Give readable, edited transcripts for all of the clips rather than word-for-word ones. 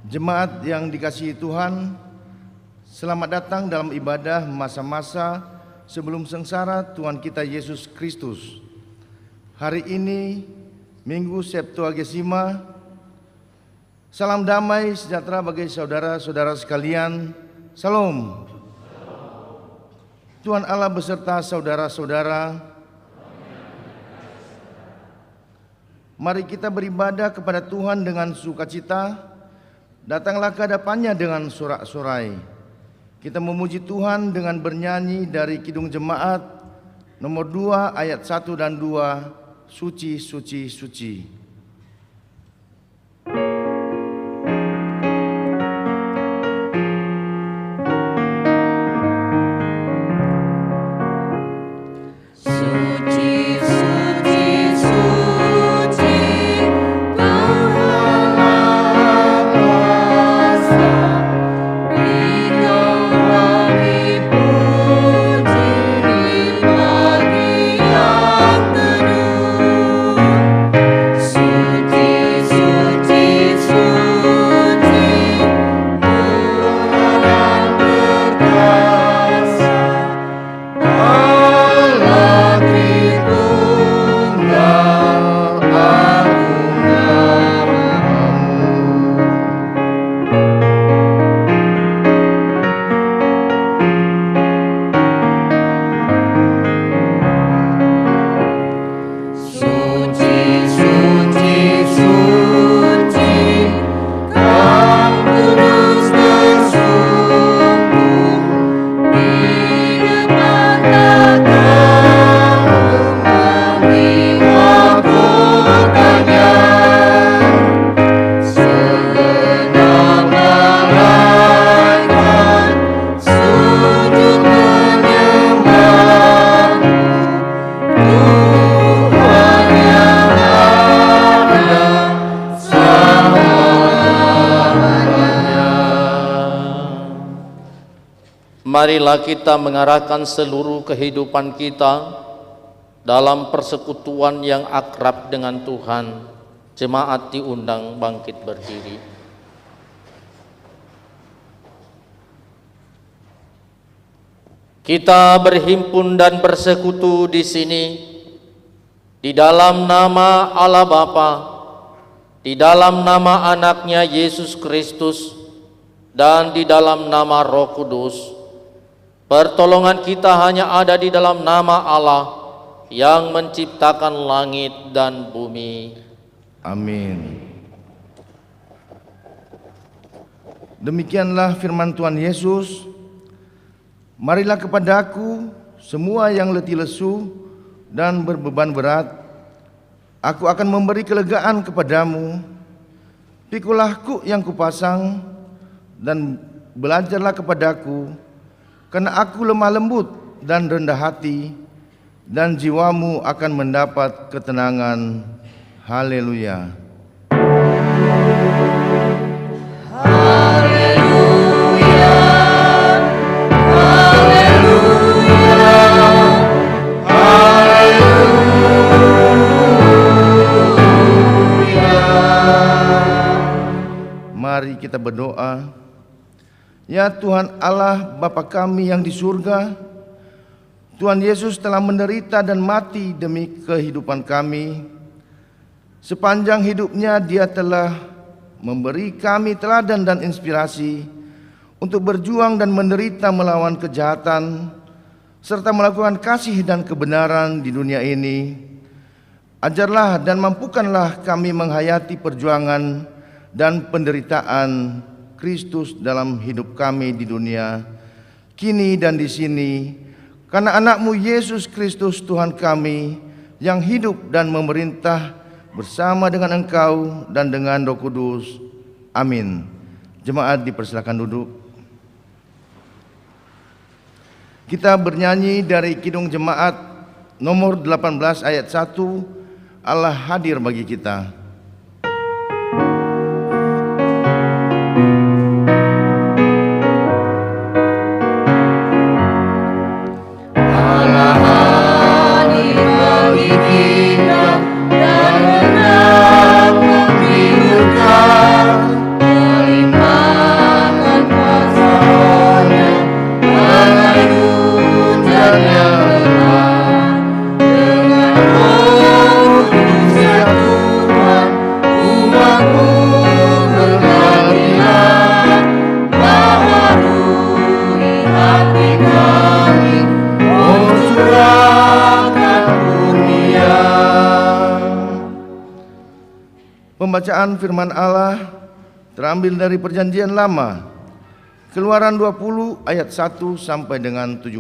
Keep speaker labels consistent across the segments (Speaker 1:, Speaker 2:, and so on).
Speaker 1: Jemaat yang dikasihi Tuhan, selamat datang dalam ibadah masa-masa sebelum sengsara Tuhan kita Yesus Kristus. Hari ini, Minggu Septuagesima, salam damai sejahtera bagi saudara-saudara sekalian. Salam. Tuhan Allah beserta saudara-saudara. Mari kita beribadah kepada Tuhan dengan sukacita. Datanglah ke hadapannya dengan sorak-sorai. Kita memuji Tuhan dengan bernyanyi dari Kidung Jemaat nomor 2 ayat 1 dan 2, Suci, Suci, Suci.
Speaker 2: Suci marilah kita mengarahkan seluruh kehidupan kita dalam persekutuan yang akrab dengan Tuhan. Jemaat diundang bangkit berdiri. Kita berhimpun dan bersekutu di sini di dalam nama Allah Bapa, di dalam nama anaknya Yesus Kristus, dan di dalam nama Roh Kudus. Pertolongan kita hanya ada di dalam nama Allah yang menciptakan langit dan bumi.
Speaker 1: Amin. Demikianlah firman Tuhan Yesus. Marilah kepadaku semua yang letih lesu dan berbeban berat, aku akan memberi kelegaan kepadamu. Pikulah kuk yang kupasang dan belajarlah kepadaku, karena aku lemah lembut dan rendah hati, dan jiwamu akan mendapat ketenangan. Haleluya. Mari kita berdoa. Ya Tuhan Allah Bapa kami yang di surga, Tuhan Yesus telah menderita dan mati demi kehidupan kami. Sepanjang hidupnya Dia telah memberi kami teladan dan inspirasi untuk berjuang dan menderita melawan kejahatan, serta melakukan kasih dan kebenaran di dunia ini. Ajarlah dan mampukanlah kami menghayati perjuangan dan penderitaan Kristus dalam hidup kami di dunia, kini dan di sini, karena anak-Mu Yesus Kristus Tuhan kami, yang hidup dan memerintah bersama dengan Engkau dan dengan Roh Kudus. Amin. Jemaat dipersilakan duduk. Kita bernyanyi dari Kidung Jemaat nomor 18 ayat 1, Allah hadir bagi kita. Pembacaan firman Allah terambil dari Perjanjian Lama, Keluaran 20 ayat 1 sampai dengan 17.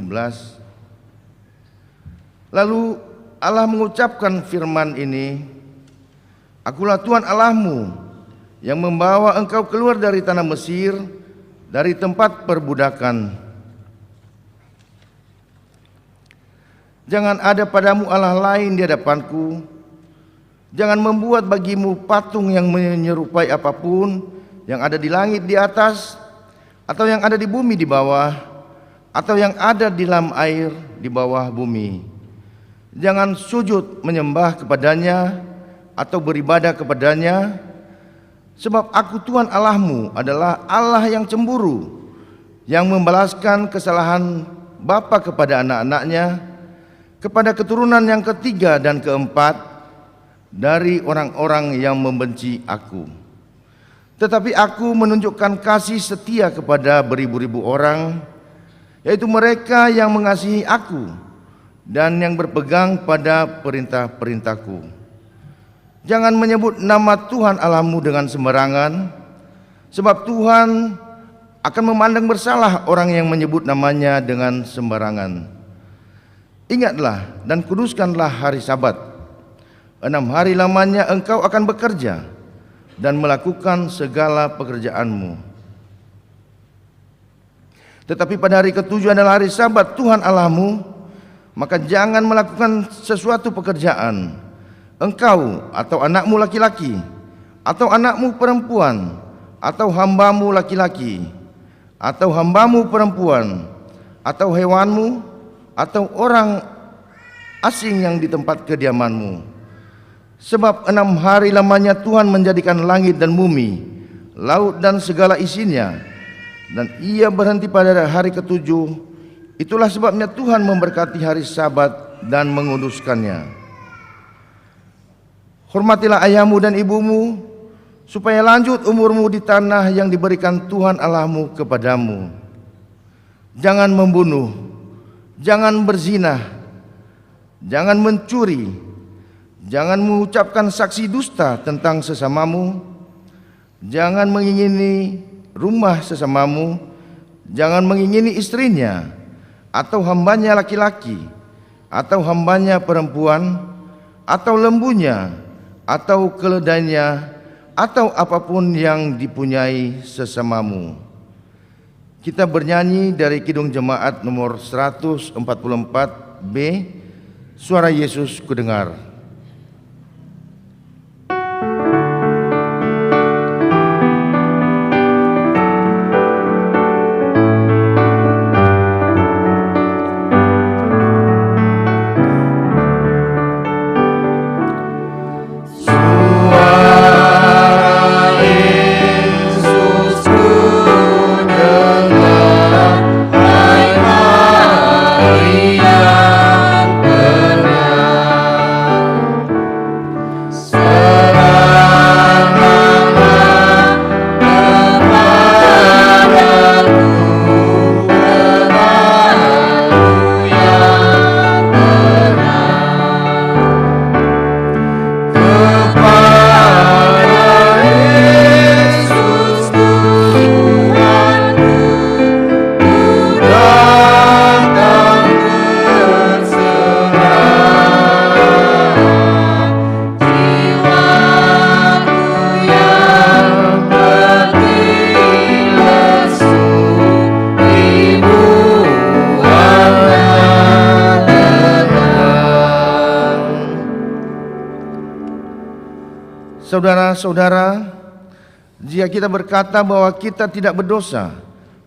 Speaker 1: Lalu Allah mengucapkan firman ini, Akulah Tuhan Allahmu yang membawa engkau keluar dari tanah Mesir, dari tempat perbudakan. Jangan ada padamu Allah lain di hadapanku. Jangan membuat bagimu patung yang menyerupai apapun yang ada di langit di atas, atau yang ada di bumi di bawah, atau yang ada di dalam air di bawah bumi. Jangan sujud menyembah kepadanya atau beribadah kepadanya, sebab aku Tuhan Allahmu adalah Allah yang cemburu, yang membalaskan kesalahan bapa kepada anak-anaknya, kepada keturunan yang ketiga dan keempat dari orang-orang yang membenci aku. Tetapi aku menunjukkan kasih setia kepada beribu-ribu orang, yaitu mereka yang mengasihi aku dan yang berpegang pada perintah-perintahku. Jangan menyebut nama Tuhan Allahmu dengan sembarangan, sebab Tuhan akan memandang bersalah orang yang menyebut namanya dengan sembarangan. Ingatlah dan kuduskanlah hari Sabat. 6 hari lamanya engkau akan bekerja dan melakukan segala pekerjaanmu. Tetapi pada hari ketujuh adalah hari Sabat Tuhan Allahmu, maka jangan melakukan sesuatu pekerjaan, engkau atau anakmu laki-laki, atau anakmu perempuan, atau hambamu laki-laki, atau hambamu perempuan, atau hewanmu, atau orang asing yang di tempat kediamanmu. Sebab 6 hari lamanya Tuhan menjadikan langit dan bumi, laut dan segala isinya, dan Ia berhenti pada hari ke-7. Itulah sebabnya Tuhan memberkati hari Sabat dan menguduskannya. Hormatilah ayahmu dan ibumu, supaya lanjut umurmu di tanah yang diberikan Tuhan Allahmu kepadamu. Jangan membunuh, jangan berzina, jangan mencuri, jangan mengucapkan saksi dusta tentang sesamamu, jangan mengingini rumah sesamamu, jangan mengingini istrinya, atau hambanya laki-laki, atau hambanya perempuan, atau lembunya, atau keledainya, atau apapun yang dipunyai sesamamu. Kita bernyanyi dari Kidung Jemaat nomor 144B, Suara Yesus Kudengar. Saudara-saudara, jika kita berkata bahwa kita tidak berdosa,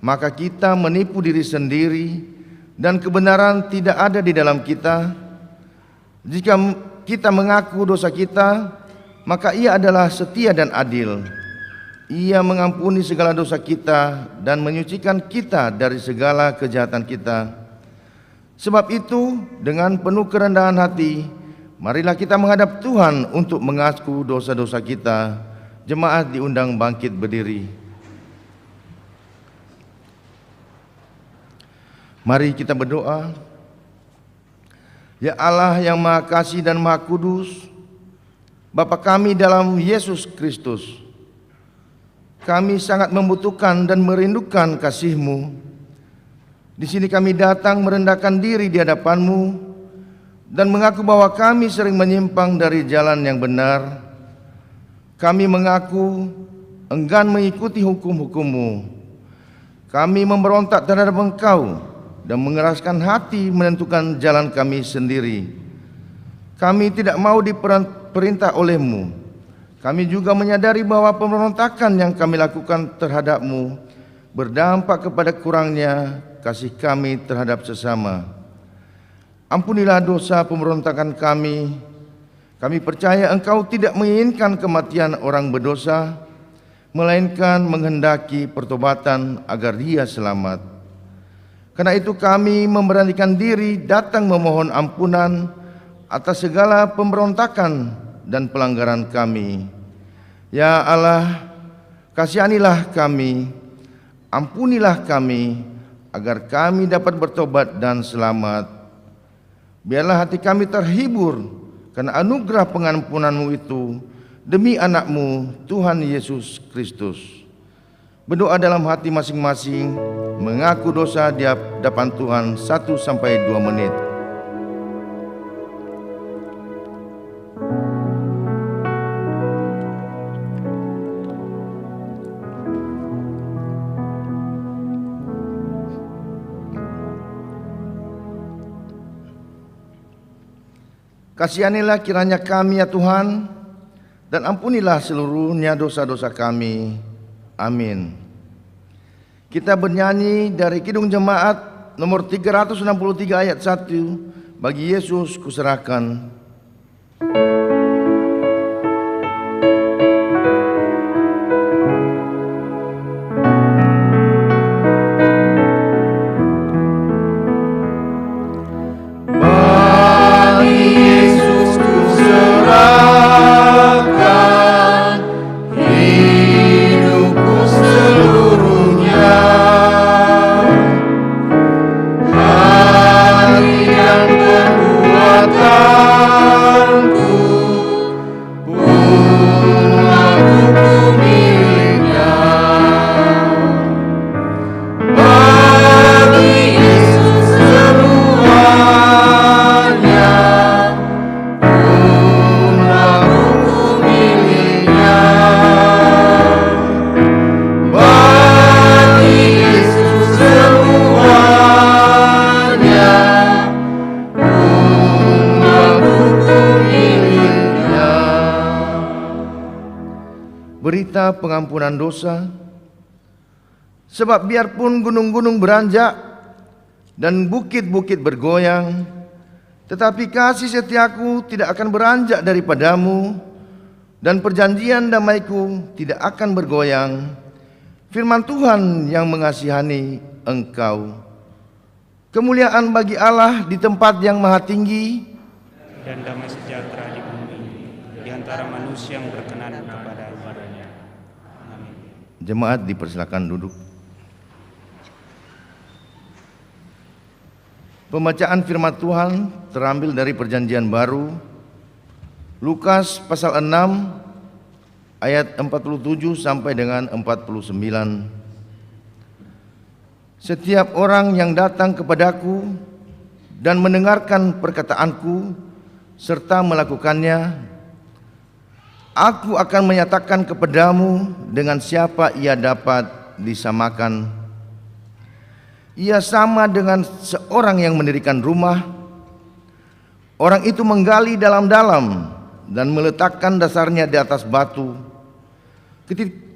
Speaker 1: maka kita menipu diri sendiri dan kebenaran tidak ada di dalam kita. Jika kita mengaku dosa kita, maka Ia adalah setia dan adil. Ia mengampuni segala dosa kita dan menyucikan kita dari segala kejahatan kita. Sebab itu, dengan penuh kerendahan hati, marilah kita menghadap Tuhan untuk mengaku dosa-dosa kita. Jemaat diundang bangkit berdiri. Mari kita berdoa. Ya Allah yang Maha Kasih dan Maha Kudus, Bapa kami dalam Yesus Kristus, kami sangat membutuhkan dan merindukan kasih-Mu. Di sini kami datang merendahkan diri di hadapan-Mu dan mengaku bahwa kami sering menyimpang dari jalan yang benar. Kami mengaku enggan mengikuti hukum-hukum-Mu. Kami memberontak terhadap Engkau dan mengeraskan hati menentukan jalan kami sendiri. Kami tidak mau diperintah oleh-Mu. Kami juga menyadari bahwa pemberontakan yang kami lakukan terhadap-Mu berdampak kepada kurangnya kasih kami terhadap sesama. Ampunilah dosa pemberontakan kami. Kami percaya Engkau tidak menginginkan kematian orang berdosa, melainkan menghendaki pertobatan agar dia selamat. Karena itu kami memberanikan diri datang memohon ampunan atas segala pemberontakan dan pelanggaran kami. Ya Allah, kasihanilah kami, ampunilah kami, agar kami dapat bertobat dan selamat. Biarlah hati kami terhibur karena anugerah pengampunan-Mu itu, demi anak-Mu Tuhan Yesus Kristus. Berdoa dalam hati masing-masing, mengaku dosa di hadapan Tuhan 1-2 menit. Kasihanilah kiranya kami ya Tuhan, dan ampunilah seluruhnya dosa-dosa kami. Amin. Kita bernyanyi dari Kidung Jemaat nomor 363 ayat 1, bagi Yesus kuserahkan. Berita pengampunan dosa. Sebab biarpun gunung-gunung beranjak dan bukit-bukit bergoyang, tetapi kasih setiaku tidak akan beranjak daripadamu, dan perjanjian damaiku tidak akan bergoyang. Firman Tuhan yang mengasihani engkau. Kemuliaan bagi Allah di tempat yang maha tinggi,
Speaker 3: dan damai sejahtera di bumi di antara manusia yang berkenan kepadanya. Amin.
Speaker 1: Jemaat dipersilakan duduk. Pembacaan firman Tuhan terambil dari Perjanjian Baru, Lukas pasal 6 ayat 47 sampai dengan 49. Setiap orang yang datang kepadaku dan mendengarkan perkataanku serta melakukannya, aku akan menyatakan kepadamu dengan siapa ia dapat disamakan. Ia sama dengan seorang yang mendirikan rumah. Orang itu menggali dalam-dalam dan meletakkan dasarnya di atas batu.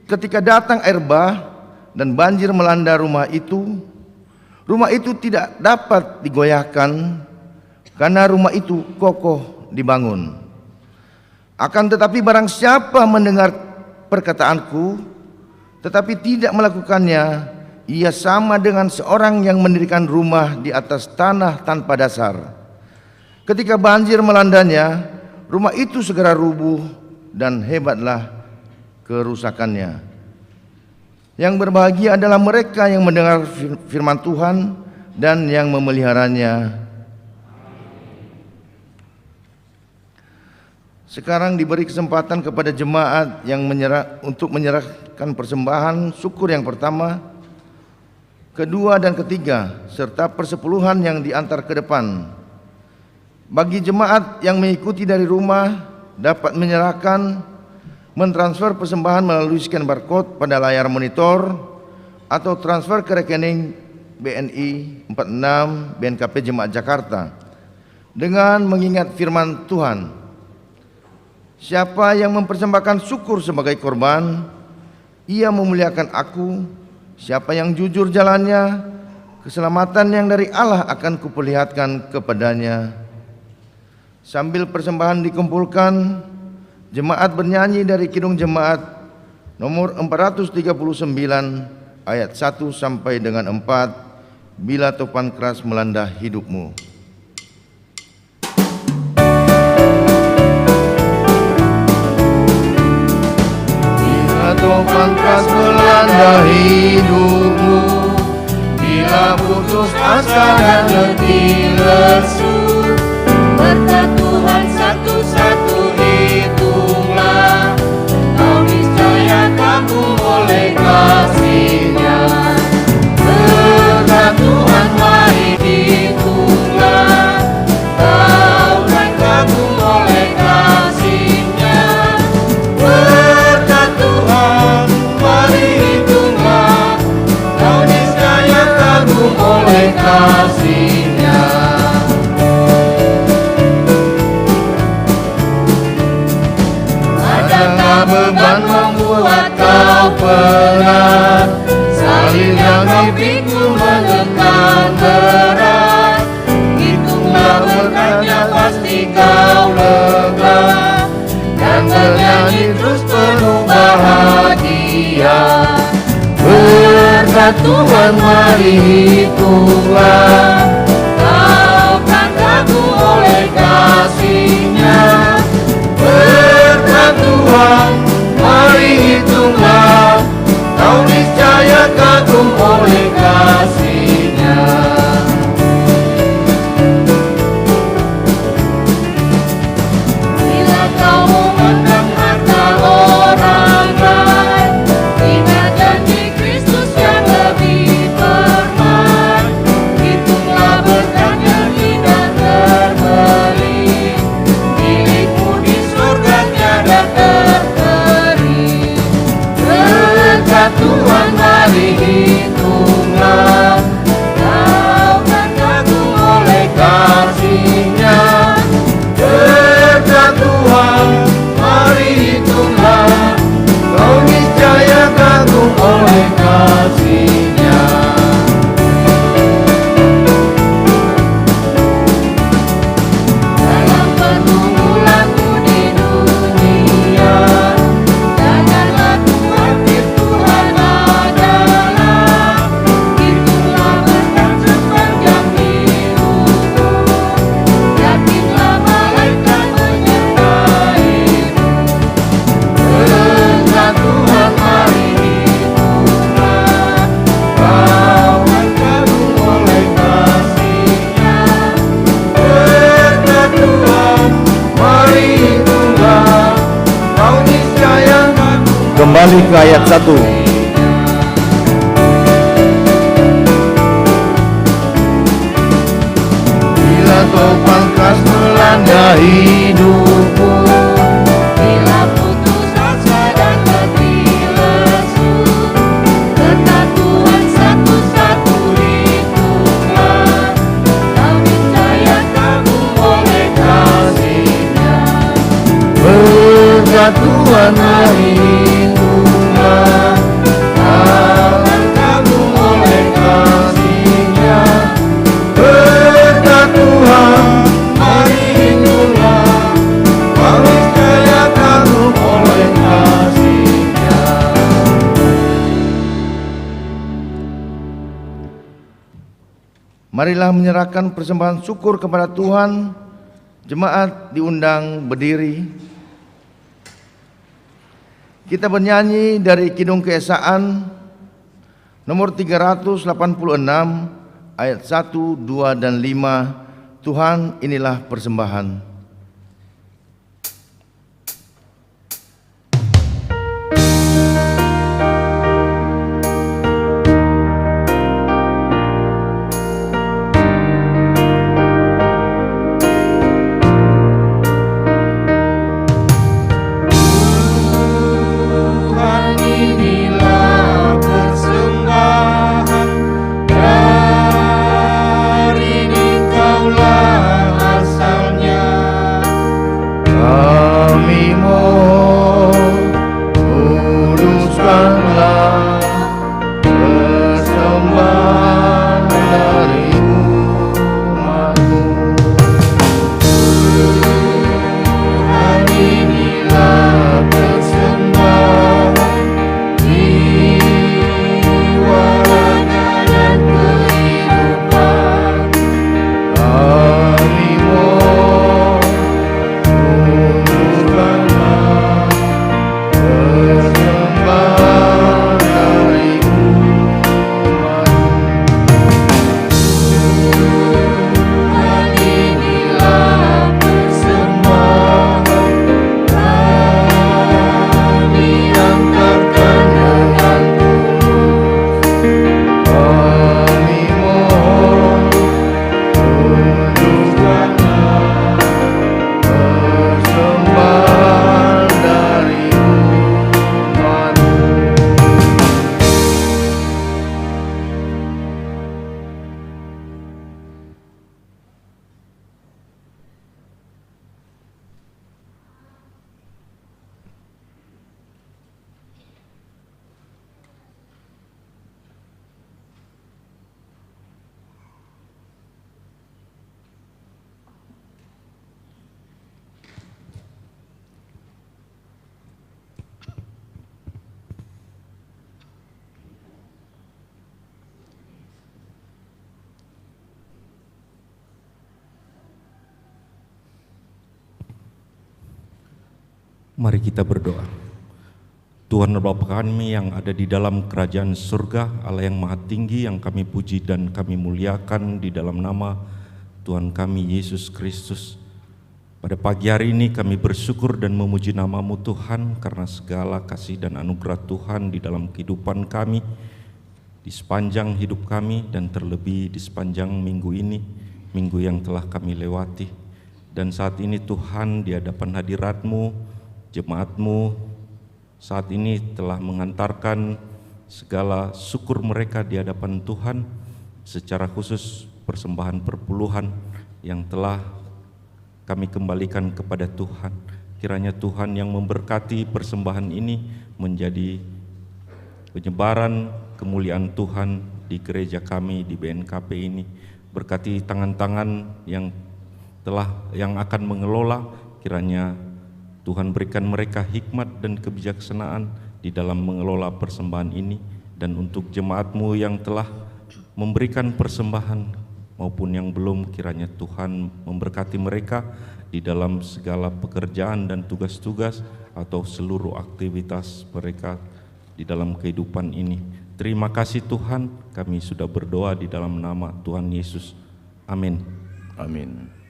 Speaker 1: Ketika datang air bah dan banjir melanda rumah itu tidak dapat digoyahkan karena rumah itu kokoh dibangun. Akan tetapi barang siapa mendengar perkataanku tetapi tidak melakukannya, ia sama dengan seorang yang mendirikan rumah di atas tanah tanpa dasar. Ketika banjir melandanya, rumah itu segera rubuh dan hebatlah kerusakannya. Yang berbahagia adalah mereka yang mendengar firman Tuhan dan yang memeliharanya. Sekarang diberi kesempatan kepada jemaat yang untuk menyerahkan persembahan syukur yang pertama, kedua dan ketiga, serta persepuluhan yang diantar ke depan. Bagi jemaat yang mengikuti dari rumah dapat menyerahkan, mentransfer persembahan melalui scan barcode pada layar monitor atau transfer ke rekening BNI 46 BNKP Jemaat Jakarta dengan mengingat firman Tuhan. Siapa yang mempersembahkan syukur sebagai korban, ia memuliakan aku. Siapa yang jujur jalannya, keselamatan yang dari Allah akan kuperlihatkan kepadanya. Sambil persembahan dikumpulkan, jemaat bernyanyi dari Kidung Jemaat nomor 439 ayat 1 sampai dengan 4, bila topan keras melanda hidupmu. Topan keras melanda hidupmu, bila putus asa dan letih lesu,
Speaker 4: berkat Tuhan satu-satu hitunglah, kau niscaya kagum oleh kasih-Nya. Berkat Tuhan mari hitunglah, kau dan kagum oleh kasih-Nya. Berkat Tuhan mari hitunglah, kau niscaya kagum oleh kasih-Nya. Adakah beban membuat kau penat, salib yang dipikul mengekang Berkat Tuhan mari hitunglah, kau kan kagum oleh kasih-Nya. Berkat Tuhan mari hitunglah, kau niscaya kagum oleh kasih-Nya. Bila kau memandang harta orang lain, ingat janji Kristus yang lebih permai. Hitunglah berkatnya tidak terbeli, milikmu di surga tiada terkering. Berkat Tuhan mari hitunglah, kau kan kagum oleh kasih-Nya. Berkat Tuhan mari hitunglah, kau niscaya kagum oleh kasih-Nya. Dalam pergumulanmu di dunia, janganlah khawatir, Tuhan adalah. Hitunglah berkat sepanjang hidupmu, yakinlah malaikat menyertaimu. Berkat Tuhan mari hitunglah, kau kan kagum oleh kasih-Nya. Berkat Tuhan mari hitunglah, kau niscaya kagum.
Speaker 1: Kembali ke ayat 1.
Speaker 4: Bila kau pangkas melanda hidupmu, bila putus asa dan letih lesu, berkat Tuhan satu-satu hitunglah, kau niscaya kagum oleh kasih-Nya. Berkat Tuhan mari hitunglah, kau kan kagum oleh kasih-Nya. Berkat Tuhan mari hitunglah, kau niscaya kagum oleh kasih-Nya.
Speaker 1: Marilah menyerahkan persembahan syukur kepada Tuhan. Jemaat diundang berdiri. Kita bernyanyi dari Kidung Keesaan nomor 386 ayat 1, 2, dan 5. Tuhan, inilah persembahan.
Speaker 4: Tuhan, inilah persembahan, dari Engkaulah asalnya.
Speaker 5: Mari kita berdoa. Tuhan Bapa kami yang ada di dalam kerajaan surga, Allah yang maha tinggi yang kami puji dan kami muliakan di dalam nama Tuhan kami Yesus Kristus. Pada pagi hari ini kami bersyukur dan memuji nama-Mu Tuhan karena segala kasih dan anugerah Tuhan di dalam kehidupan kami, di sepanjang hidup kami dan terlebih di sepanjang minggu ini, minggu yang telah kami lewati. Dan saat ini Tuhan di hadapan hadirat-Mu, jemaat-Mu saat ini telah mengantarkan segala syukur mereka di hadapan Tuhan, secara khusus persembahan perpuluhan yang telah kami kembalikan kepada Tuhan. Kiranya Tuhan yang memberkati persembahan ini menjadi penyebaran kemuliaan Tuhan di gereja kami di BNKP ini. Berkati tangan-tangan yang akan mengelola, kiranya Tuhan berikan mereka hikmat dan kebijaksanaan di dalam mengelola persembahan ini. Dan untuk jemaat-Mu yang telah memberikan persembahan maupun yang belum, kiranya Tuhan memberkati mereka di dalam segala pekerjaan dan tugas-tugas atau seluruh aktivitas mereka di dalam kehidupan ini. Terima kasih Tuhan, kami sudah berdoa di dalam nama Tuhan Yesus. Amin.
Speaker 1: Amin.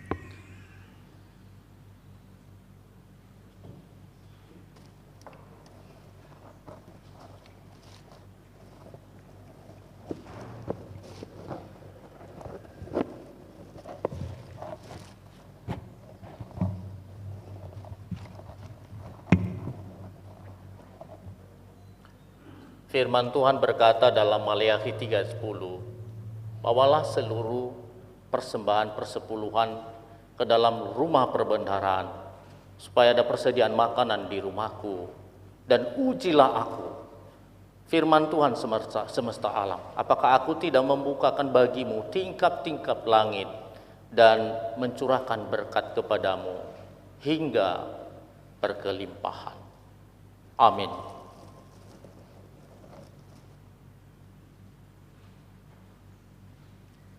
Speaker 2: Firman Tuhan berkata dalam Maleakhi 3:10, bawalah seluruh persembahan persepuluhan ke dalam rumah perbendaharaan, supaya ada persediaan makanan di rumahku, dan ujilah aku. Firman Tuhan semesta alam, apakah aku tidak membukakan bagimu tingkap-tingkap langit dan mencurahkan berkat kepadamu hingga berkelimpahan. Amin.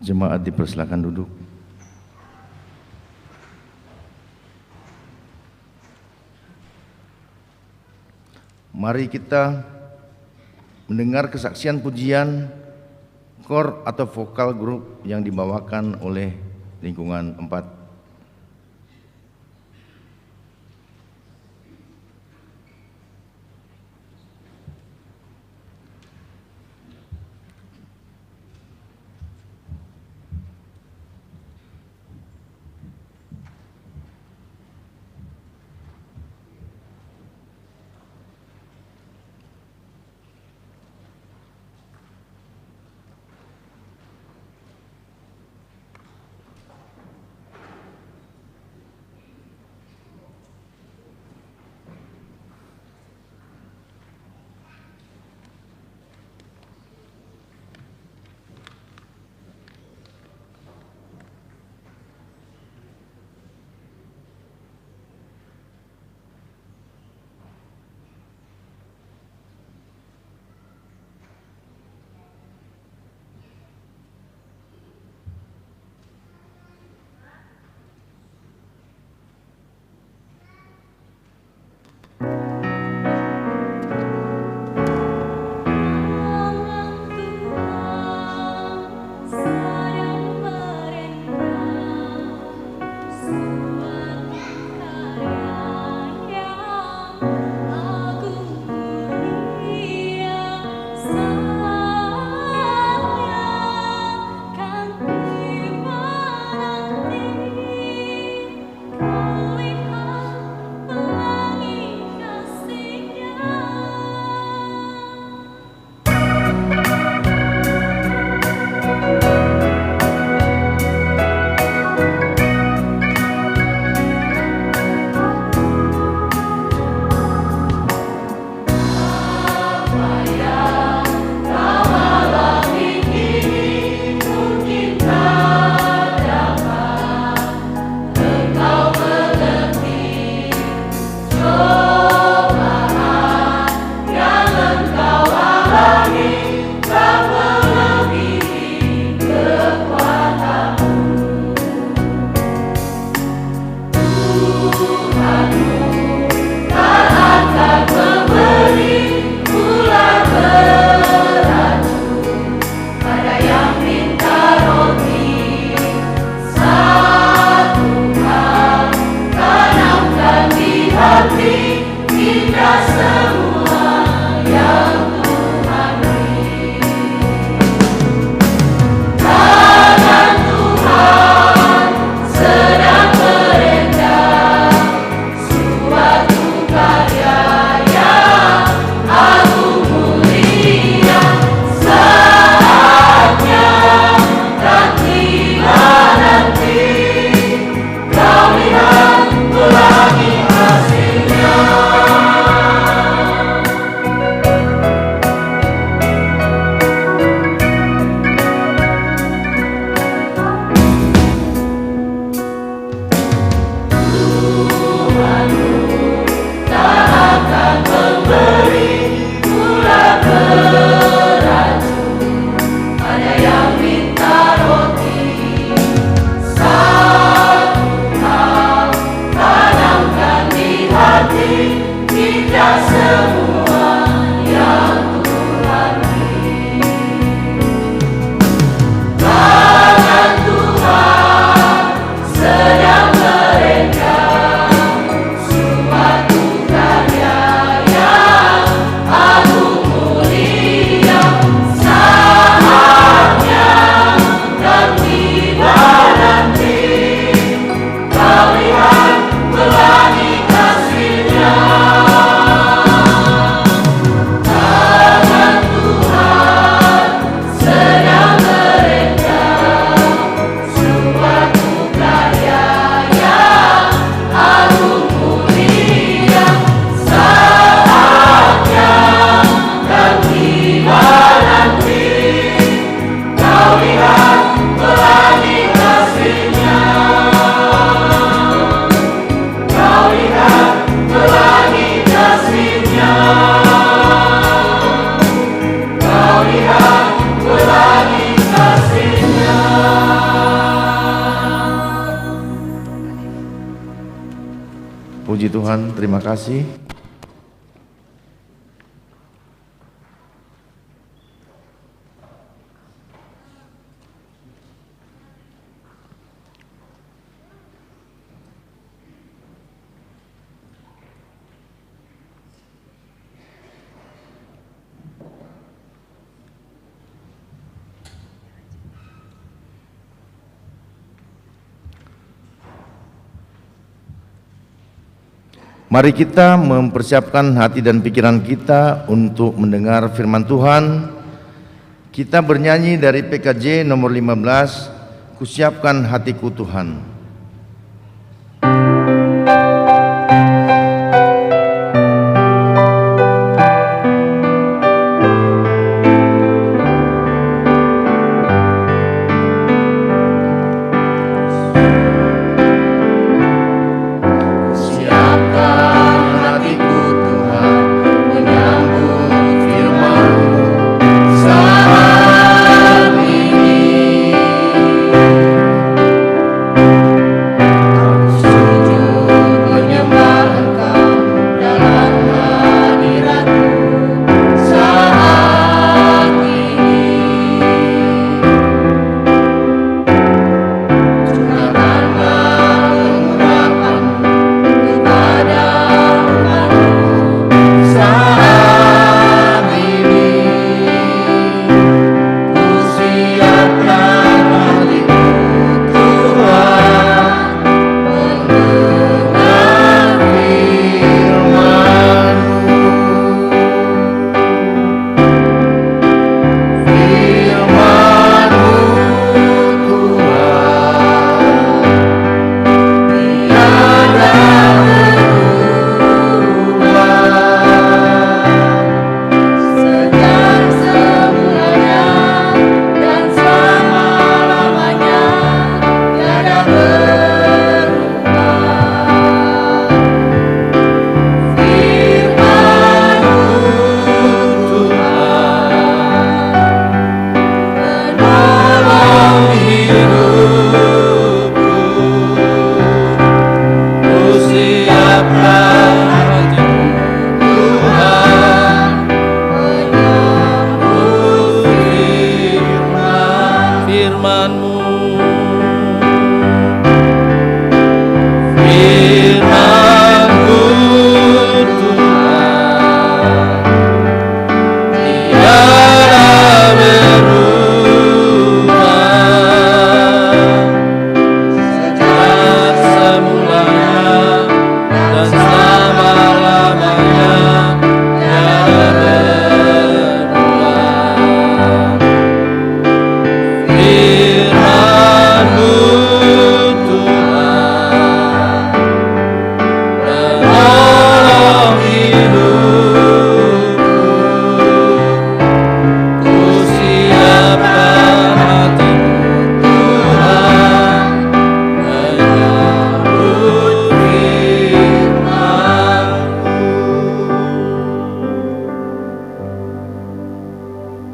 Speaker 1: Jemaat dipersilakan duduk. Mari kita mendengar kesaksian pujian kor atau vokal grup yang dibawakan oleh lingkungan 4. Puji Tuhan, terima kasih. Mari kita mempersiapkan hati dan pikiran kita untuk mendengar firman Tuhan. Kita bernyanyi dari PKJ nomor 15, Kusiapkan Hatiku Tuhan.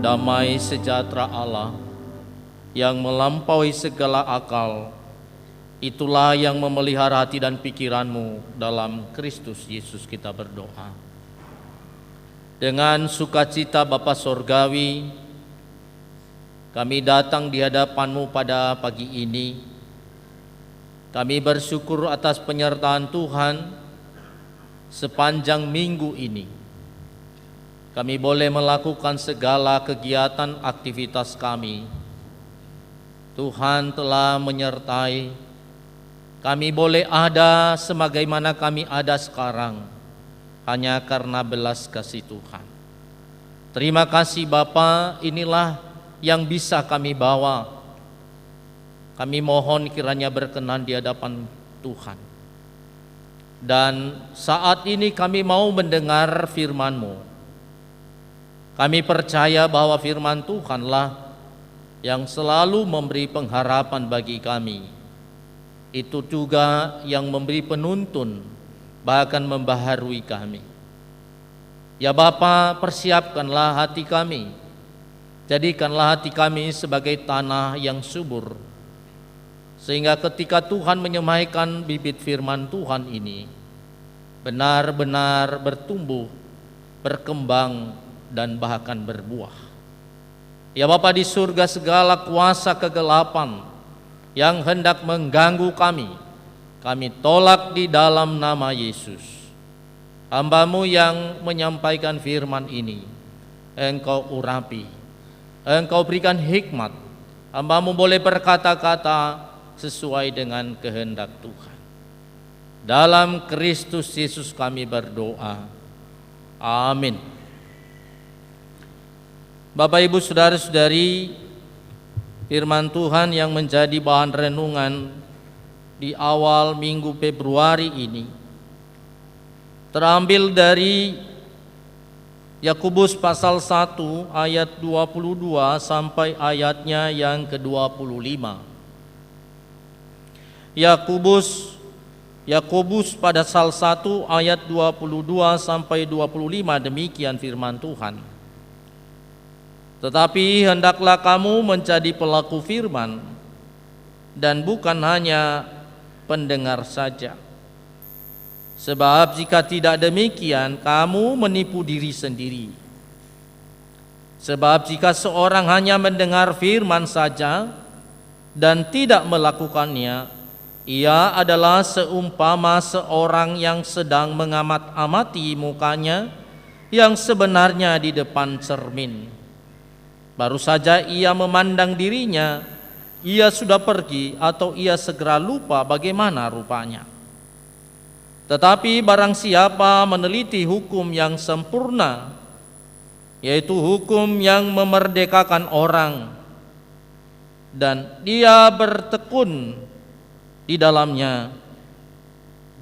Speaker 2: Damai sejahtera Allah yang melampaui segala akal, itulah yang memelihara hati dan pikiranmu dalam Kristus Yesus kita berdoa. Dengan sukacita Bapa Sorgawi, kami datang di hadapan-Mu pada pagi ini. Kami bersyukur atas penyertaan Tuhan sepanjang minggu ini. Kami boleh melakukan segala kegiatan aktivitas kami. Tuhan telah menyertai. Kami boleh ada sebagaimana kami ada sekarang, hanya karena belas kasih Tuhan. Terima kasih Bapa, inilah yang bisa kami bawa. Kami mohon kiranya berkenan di hadapan Tuhan. Dan saat ini kami mau mendengar firman-Mu. Kami percaya bahwa firman Tuhanlah yang selalu memberi pengharapan bagi kami. Itu juga yang memberi penuntun, bahkan membaharui kami. Ya Bapa, persiapkanlah hati kami. Jadikanlah hati kami sebagai tanah yang subur. Sehingga ketika Tuhan menyemaikan bibit firman Tuhan ini, benar-benar bertumbuh, berkembang, dan bahkan berbuah. Ya Bapa di surga, segala kuasa kegelapan yang hendak mengganggu kami tolak di dalam nama Yesus. Hamba-Mu yang menyampaikan firman ini, Engkau urapi, Engkau berikan hikmat. Hamba-Mu boleh berkata-kata sesuai dengan kehendak Tuhan. Dalam Kristus Yesus kami berdoa. Amin. Bapak, Ibu, saudara-saudari, firman Tuhan yang menjadi bahan renungan di awal minggu Februari ini terambil dari Yakobus pasal 1 ayat 22 sampai ayatnya yang ke-25. Yakobus pada pasal 1 ayat 22 sampai 25, demikian firman Tuhan. Tetapi hendaklah kamu menjadi pelaku firman dan bukan hanya pendengar saja. Sebab jika tidak demikian, kamu menipu diri sendiri. Sebab jika seorang hanya mendengar firman saja dan tidak melakukannya, ia adalah seumpama seorang yang sedang mengamat-amati mukanya yang sebenarnya di depan cermin. Baru saja ia memandang dirinya, ia sudah pergi atau ia segera lupa bagaimana rupanya. Tetapi barang siapa meneliti hukum yang sempurna, yaitu hukum yang memerdekakan orang, dan dia bertekun di dalamnya,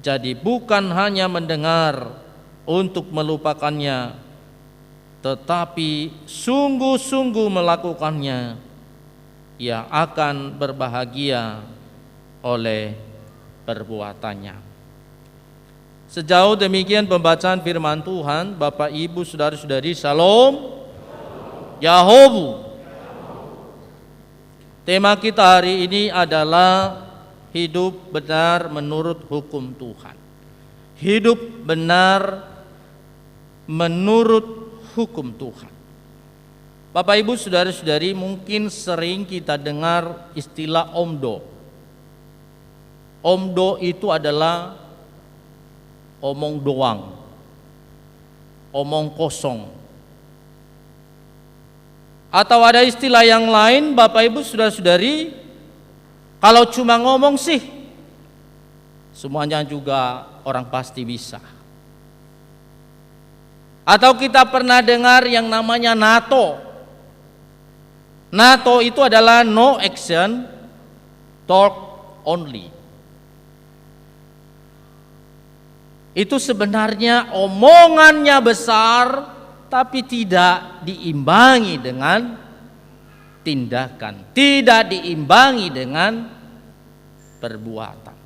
Speaker 2: jadi bukan hanya mendengar untuk melupakannya, tetapi sungguh-sungguh melakukannya, ia akan berbahagia oleh perbuatannya. Sejauh demikian pembacaan firman Tuhan. Bapak, Ibu, saudara-saudari, Shalom Yahobu. Tema kita hari ini adalah hidup benar menurut hukum Tuhan. Hidup benar menurut hukum Tuhan. Bapak, Ibu, saudara-saudari, mungkin sering kita dengar istilah omdo. Omdo itu adalah omong doang, omong kosong. Atau ada istilah yang lain, Bapak, Ibu, saudara-saudari, kalau cuma ngomong sih semuanya juga orang pasti bisa. Atau kita pernah dengar yang namanya NATO. NATO itu adalah no action, talk only. Itu sebenarnya omongannya besar, tapi tidak diimbangi dengan tindakan, tidak diimbangi dengan perbuatan.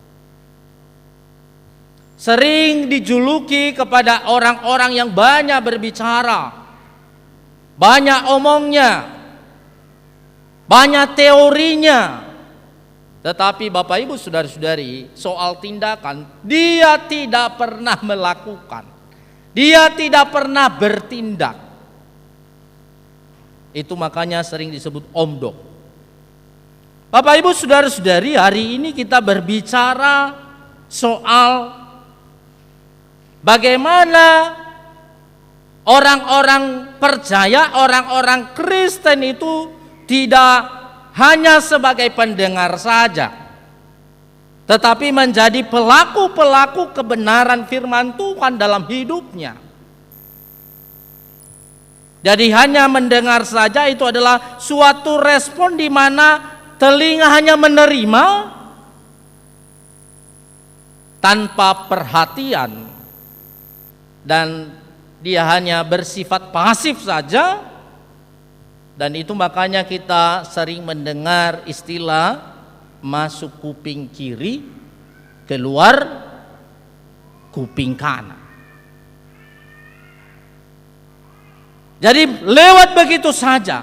Speaker 2: Sering dijuluki kepada orang-orang yang banyak berbicara, banyak omongnya, banyak teorinya. Tetapi Bapak, Ibu, saudara-saudari, soal tindakan, dia tidak pernah melakukan, dia tidak pernah bertindak. Itu makanya sering disebut omdo. Bapak, Ibu, saudara-saudari, hari ini kita berbicara soal bagaimana orang-orang percaya, orang-orang Kristen itu tidak hanya sebagai pendengar saja, tetapi menjadi pelaku-pelaku kebenaran firman Tuhan dalam hidupnya. Jadi hanya mendengar saja itu adalah suatu respon di mana telinga hanya menerima tanpa perhatian, dan dia hanya bersifat pasif saja. Dan itu makanya kita sering mendengar istilah masuk kuping kiri, keluar kuping kanan. Jadi lewat begitu saja,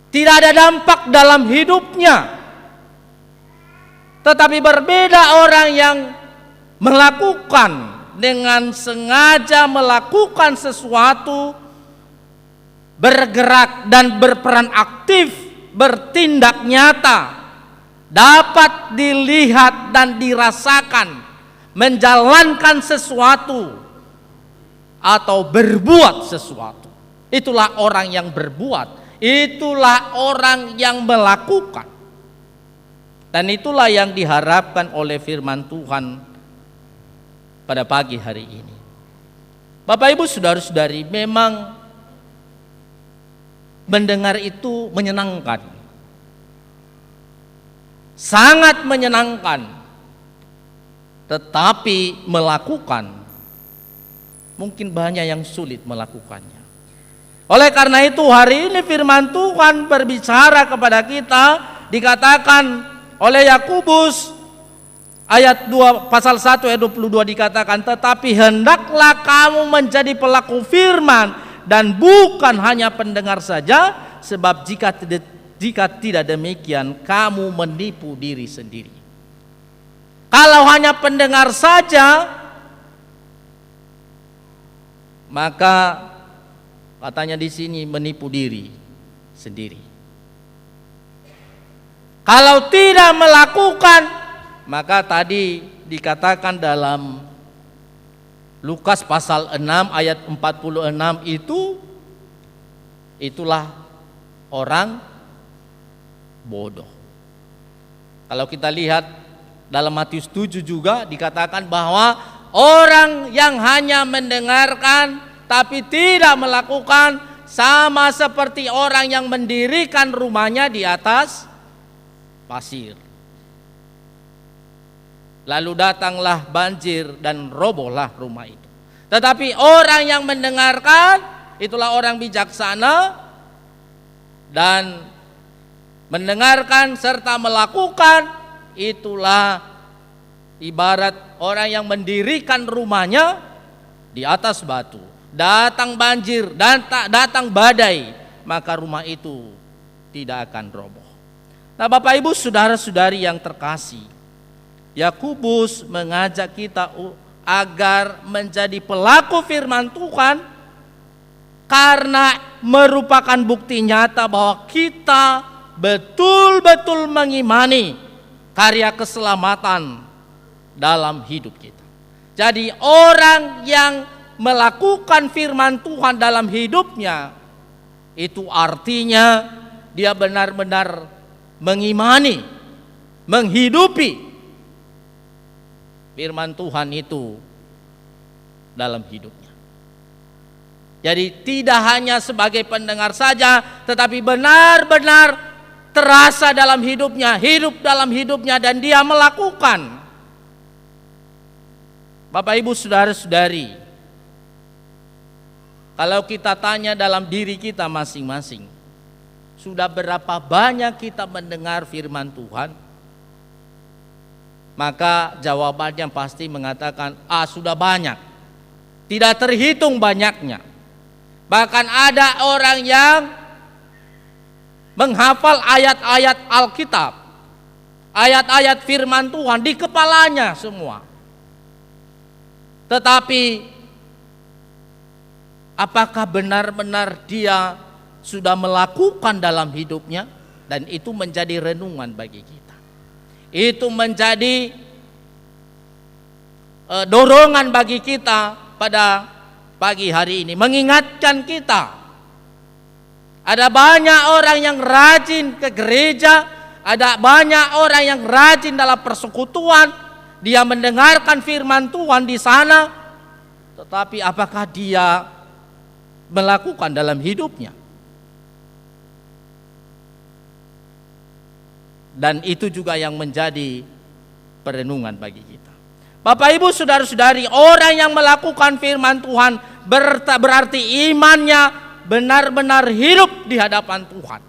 Speaker 2: tidak ada dampak dalam hidupnya. Tetapi berbeda orang yang melakukan dengan sengaja melakukan sesuatu, bergerak dan berperan aktif, bertindak nyata, dapat dilihat dan dirasakan, menjalankan sesuatu atau berbuat sesuatu. Itulah orang yang berbuat, itulah orang yang melakukan. Dan itulah yang diharapkan oleh firman Tuhan pada pagi hari ini. Bapak Ibu saudara-saudari, memang mendengar itu menyenangkan, sangat menyenangkan, tetapi melakukan mungkin banyak yang sulit melakukannya. Oleh karena itu hari ini firman Tuhan berbicara kepada kita, dikatakan oleh Yakobus ayat 2 pasal 1 ayat 22 dikatakan, tetapi hendaklah kamu menjadi pelaku firman dan bukan hanya pendengar saja, sebab jika tidak demikian kamu menipu diri sendiri. Kalau hanya pendengar saja, maka katanya di sini menipu diri sendiri. Kalau tidak melakukan, maka tadi dikatakan dalam Lukas pasal 6 ayat 46 itulah orang bodoh. Kalau kita lihat dalam Matius 7 juga dikatakan bahwa orang yang hanya mendengarkan tapi tidak melakukan sama seperti orang yang mendirikan rumahnya di atas pasir. Lalu datanglah banjir dan robohlah rumah itu. Tetapi orang yang mendengarkan, itulah orang bijaksana dan mendengarkan serta melakukan, itulah ibarat orang yang mendirikan rumahnya di atas batu. Datang banjir dan datang badai, maka rumah itu tidak akan roboh. Nah, Bapak Ibu saudara-saudari yang terkasih, Yakobus mengajak kita agar menjadi pelaku firman Tuhan karena merupakan bukti nyata bahwa kita betul-betul mengimani karya keselamatan dalam hidup kita. Jadi orang yang melakukan firman Tuhan dalam hidupnya, itu artinya dia benar-benar mengimani, menghidupi firman Tuhan itu dalam hidupnya. Jadi tidak hanya sebagai pendengar saja, tetapi benar-benar terasa dalam hidupnya, hidup dalam hidupnya, dan dia melakukan. Bapak Ibu saudara-saudari, kalau kita tanya dalam diri kita masing-masing, sudah berapa banyak kita mendengar firman Tuhan? Maka jawabannya pasti mengatakan, sudah banyak. Tidak terhitung banyaknya. Bahkan ada orang yang menghafal ayat-ayat Alkitab, ayat-ayat firman Tuhan di kepalanya semua. Tetapi apakah benar-benar dia sudah melakukan dalam hidupnya? Dan itu menjadi renungan bagi kita. Itu menjadi dorongan bagi kita pada pagi hari ini, mengingatkan kita. Ada banyak orang yang rajin ke gereja, ada banyak orang yang rajin dalam persekutuan, dia mendengarkan firman Tuhan di sana, tetapi apakah dia melakukan dalam hidupnya? Dan itu juga yang menjadi perenungan bagi kita. Bapak Ibu saudara-saudari, orang yang melakukan firman Tuhan berarti imannya benar-benar hidup di hadapan Tuhan.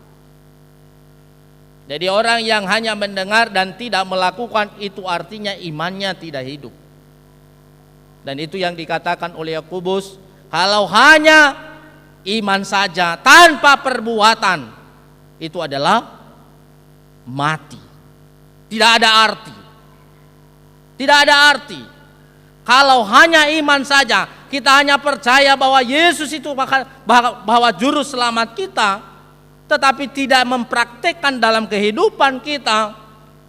Speaker 2: Jadi orang yang hanya mendengar dan tidak melakukan, itu artinya imannya tidak hidup. Dan itu yang dikatakan oleh Yakobus, kalau hanya iman saja tanpa perbuatan, itu adalah mati. Tidak ada arti. Tidak ada arti. Kalau hanya iman saja, kita hanya percaya bahwa Yesus itu bahwa juru selamat kita, tetapi tidak mempraktekkan dalam kehidupan kita,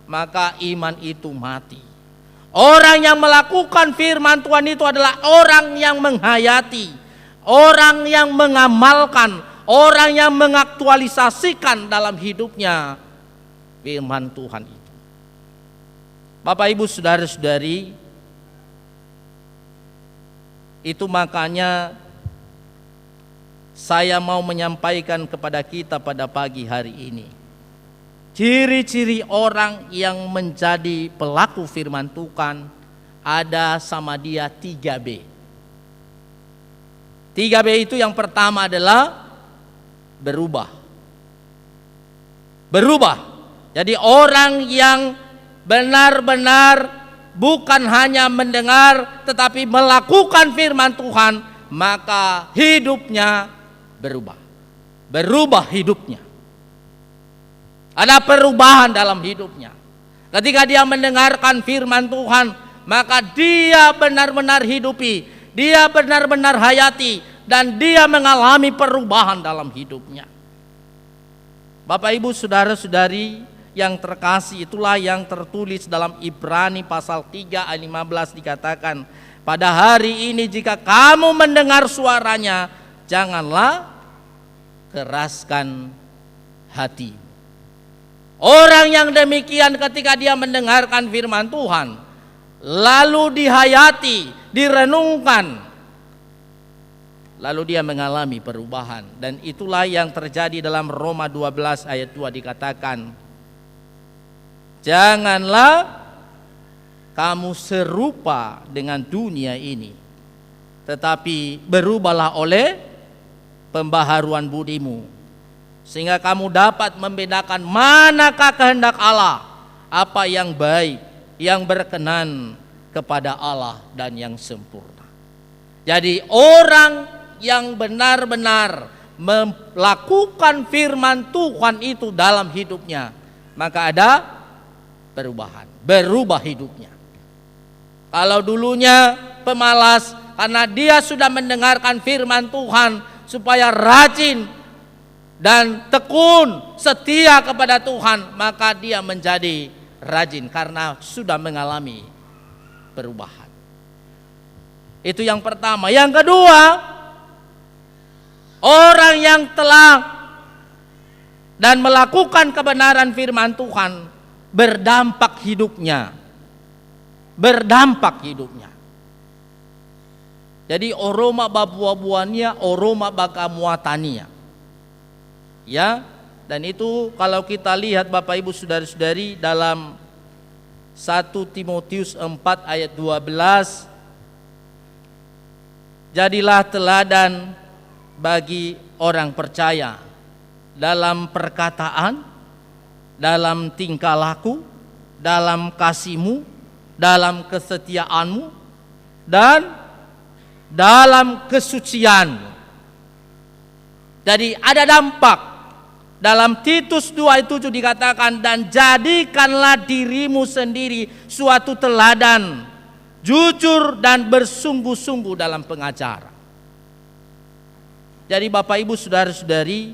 Speaker 2: maka iman itu mati. Orang yang melakukan firman Tuhan itu adalah orang yang menghayati, orang yang mengamalkan, orang yang mengaktualisasikan dalam hidupnya firman Tuhan itu. Bapak Ibu saudara-saudari, itu makanya saya mau menyampaikan kepada kita pada pagi hari ini ciri-ciri orang yang menjadi pelaku firman Tuhan. Ada sama dia 3B. 3B itu yang pertama adalah berubah. Berubah. Jadi orang yang benar-benar bukan hanya mendengar tetapi melakukan firman Tuhan, maka hidupnya berubah. Berubah hidupnya. Ada perubahan dalam hidupnya. Ketika dia mendengarkan firman Tuhan, maka dia benar-benar hidupi, dia benar-benar hayati, dan dia mengalami perubahan dalam hidupnya. Bapak Ibu saudara-saudari yang terkasih, itulah yang tertulis dalam Ibrani pasal 3 ayat 15 dikatakan, pada hari ini jika kamu mendengar suaranya, janganlah keraskan hati. Orang yang demikian ketika dia mendengarkan firman Tuhan, lalu dihayati, direnungkan, lalu dia mengalami perubahan. Dan itulah yang terjadi dalam Roma 12 ayat 2 dikatakan, janganlah kamu serupa dengan dunia ini, tetapi berubahlah oleh pembaharuan budimu, sehingga kamu dapat membedakan manakah kehendak Allah, apa yang baik, yang berkenan kepada Allah dan yang sempurna. Jadi orang yang benar-benar melakukan firman Tuhan itu dalam hidupnya, maka ada perubahan, berubah hidupnya. Kalau dulunya pemalas, karena dia sudah mendengarkan firman Tuhan supaya rajin dan tekun setia kepada Tuhan, maka dia menjadi rajin karena sudah mengalami perubahan. Itu yang pertama. Yang kedua, orang yang telah dan melakukan kebenaran firman Tuhan, berdampak hidupnya. Berdampak hidupnya. Jadi oroma babuabuannya, oroma bakamuatania. Ya, dan itu kalau kita lihat Bapak Ibu saudara-saudari dalam 1 Timotius 4 ayat 12, jadilah teladan bagi orang percaya dalam perkataan, dalam tingkah laku, dalam kasihmu, dalam kesetiaanmu, dan dalam kesucianmu. Jadi ada dampak. Dalam Titus 2:7 dikatakan, dan jadikanlah dirimu sendiri suatu teladan, jujur dan bersungguh-sungguh dalam pengajaran. Jadi Bapak Ibu saudara-saudari,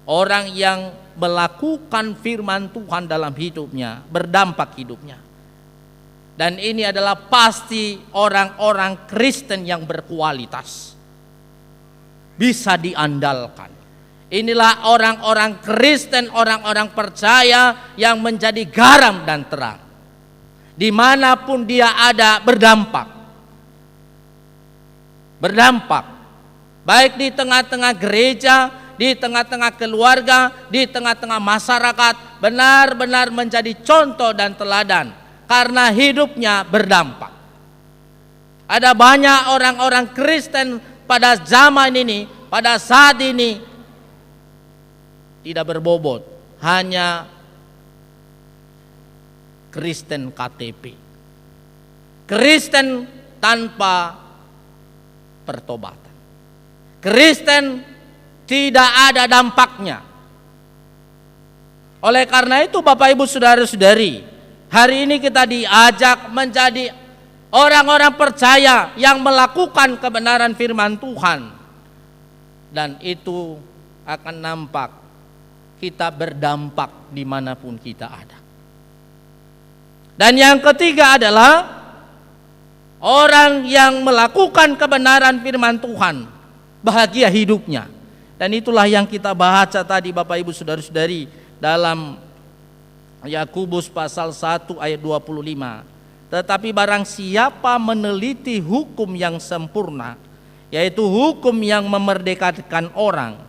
Speaker 2: orang yang melakukan firman Tuhan dalam hidupnya, berdampak hidupnya. Dan ini adalah pasti orang-orang Kristen yang berkualitas, bisa diandalkan. Inilah orang-orang Kristen, orang-orang percaya yang menjadi garam dan terang. Dimanapun dia ada, berdampak. Berdampak. Baik di tengah-tengah gereja, di tengah-tengah keluarga, di tengah-tengah masyarakat, benar-benar menjadi contoh dan teladan. Karena hidupnya berdampak. Ada banyak orang-orang Kristen pada zaman ini, pada saat ini, tidak berbobot, hanya Kristen KTP, Kristen tanpa pertobatan, Kristen tidak ada dampaknya. Oleh karena itu Bapak Ibu saudara-saudari, hari ini kita diajak menjadi orang-orang percaya yang melakukan kebenaran firman Tuhan. Dan itu akan nampak kita berdampak dimanapun kita ada. Dan yang ketiga adalah orang yang melakukan kebenaran firman Tuhan, bahagia hidupnya. Dan itulah yang kita baca tadi Bapak Ibu Saudara-saudari dalam Yakobus pasal 1 ayat 25. Tetapi barang siapa meneliti hukum yang sempurna, yaitu hukum yang memerdekakan orang,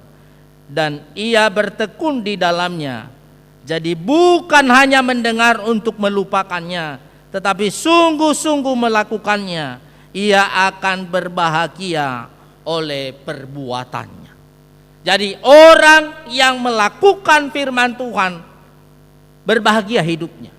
Speaker 2: dan ia bertekun di dalamnya, jadi bukan hanya mendengar untuk melupakannya, tetapi sungguh-sungguh melakukannya, ia akan berbahagia oleh perbuatannya. Jadi orang yang melakukan firman Tuhan berbahagia hidupnya.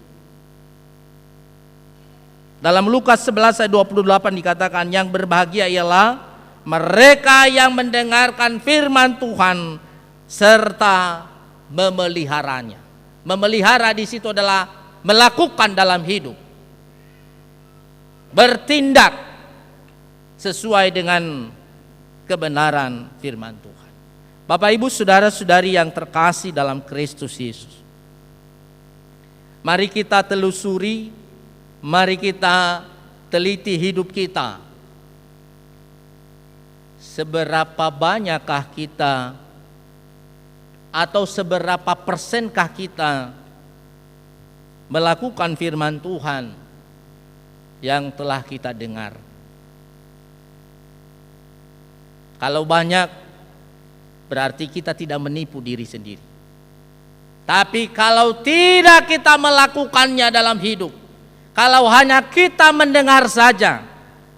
Speaker 2: Dalam Lukas 11 ayat 28 dikatakan, yang berbahagia ialah mereka yang mendengarkan firman Tuhan serta memeliharanya. Memelihara di situ adalah melakukan dalam hidup, bertindak sesuai dengan kebenaran firman Tuhan. Bapak Ibu Saudara-saudari yang terkasih dalam Kristus Yesus, mari kita telusuri, mari kita teliti hidup kita. Seberapa banyakkah kita, atau seberapa persenkah kita melakukan firman Tuhan yang telah kita dengar? Kalau banyak, berarti kita tidak menipu diri sendiri. Tapi kalau tidak kita melakukannya dalam hidup, kalau hanya kita mendengar saja,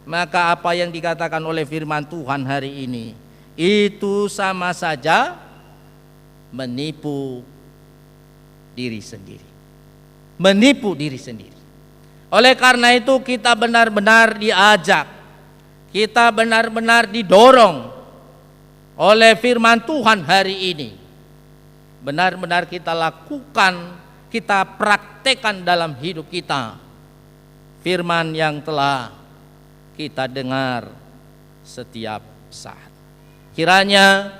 Speaker 2: maka apa yang dikatakan oleh firman Tuhan hari ini itu sama saja menipu diri sendiri. Menipu diri sendiri. Oleh karena itu kita benar-benar diajak, kita benar-benar didorong oleh firman Tuhan hari ini. Benar-benar kita lakukan, kita praktekkan dalam hidup kita firman yang telah kita dengar setiap saat. Kiranya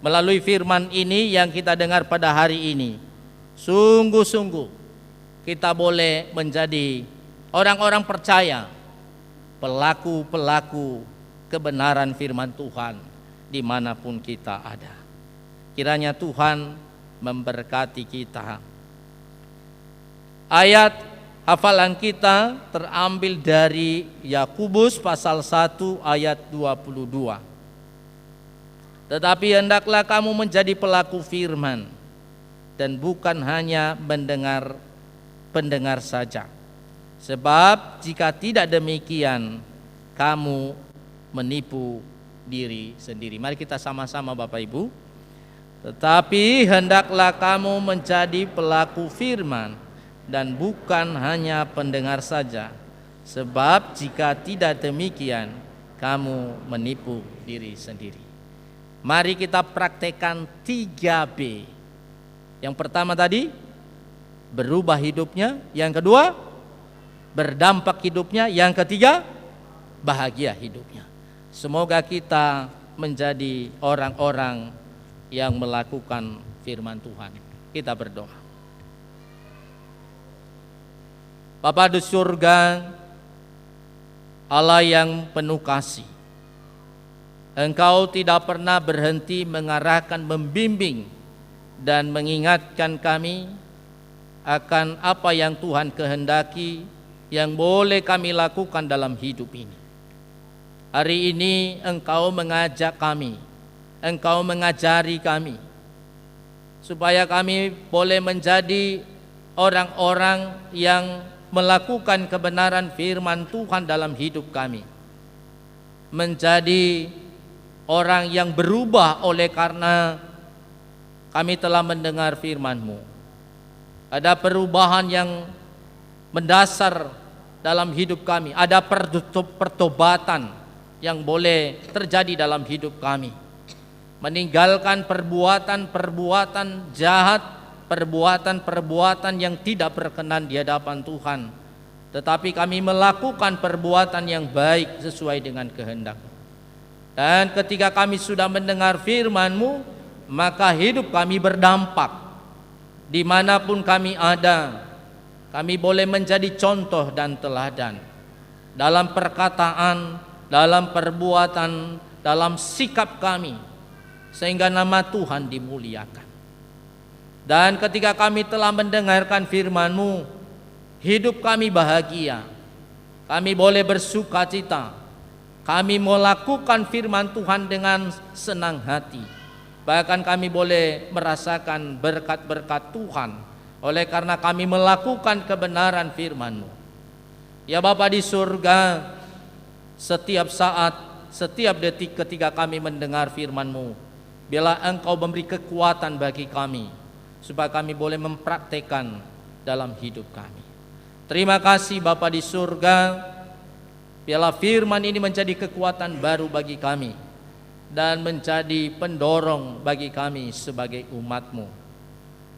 Speaker 2: melalui firman ini yang kita dengar pada hari ini, sungguh-sungguh kita boleh menjadi orang-orang percaya, pelaku-pelaku kebenaran firman Tuhan dimanapun kita ada. Kiranya Tuhan memberkati kita. Ayat hafalan kita terambil dari Yakobus pasal 1 ayat 22. Tetapi hendaklah kamu menjadi pelaku firman dan bukan hanya pendengar saja. Sebab jika tidak demikian, kamu menipu diri sendiri. Mari kita sama-sama Bapak Ibu. Tetapi hendaklah kamu menjadi pelaku firman dan bukan hanya pendengar saja. Sebab jika tidak demikian, kamu menipu diri sendiri. Mari kita praktekkan 3B. Yang pertama tadi, berubah hidupnya. Yang kedua, berdampak hidupnya. Yang ketiga, bahagia hidupnya. Semoga kita menjadi orang-orang yang melakukan firman Tuhan. Kita berdoa. Bapa di surga, Allah yang penuh kasih, Engkau tidak pernah berhenti mengarahkan, membimbing dan mengingatkan kami akan apa yang Tuhan kehendaki, yang boleh kami lakukan dalam hidup ini. Hari ini Engkau mengajak kami, Engkau mengajari kami, supaya kami boleh menjadi orang-orang yang melakukan kebenaran firman Tuhan dalam hidup kami. Menjadi orang yang berubah oleh karena kami telah mendengar firman-Mu. Ada perubahan yang mendasar dalam hidup kami. Ada pertobatan yang boleh terjadi dalam hidup kami. Meninggalkan perbuatan-perbuatan jahat, perbuatan-perbuatan yang tidak berkenan di hadapan Tuhan, tetapi kami melakukan perbuatan yang baik sesuai dengan kehendak. Dan ketika kami sudah mendengar firman-Mu, maka hidup kami berdampak. Dimanapun kami ada, kami boleh menjadi contoh dan teladan dalam perkataan, dalam perbuatan, dalam sikap kami, sehingga nama Tuhan dimuliakan. Dan ketika kami telah mendengarkan firman-Mu, hidup kami bahagia, kami boleh bersuka cita, kami melakukan firman Tuhan dengan senang hati. Bahkan kami boleh merasakan berkat-berkat Tuhan oleh karena kami melakukan kebenaran firman-Mu. Ya Bapa di surga, setiap saat, setiap detik ketika kami mendengar firman-Mu, biarlah Engkau memberi kekuatan bagi kami, supaya kami boleh mempraktekkan dalam hidup kami. Terima kasih Bapa di surga, biarlah firman ini menjadi kekuatan baru bagi kami, dan menjadi pendorong bagi kami sebagai umat-Mu.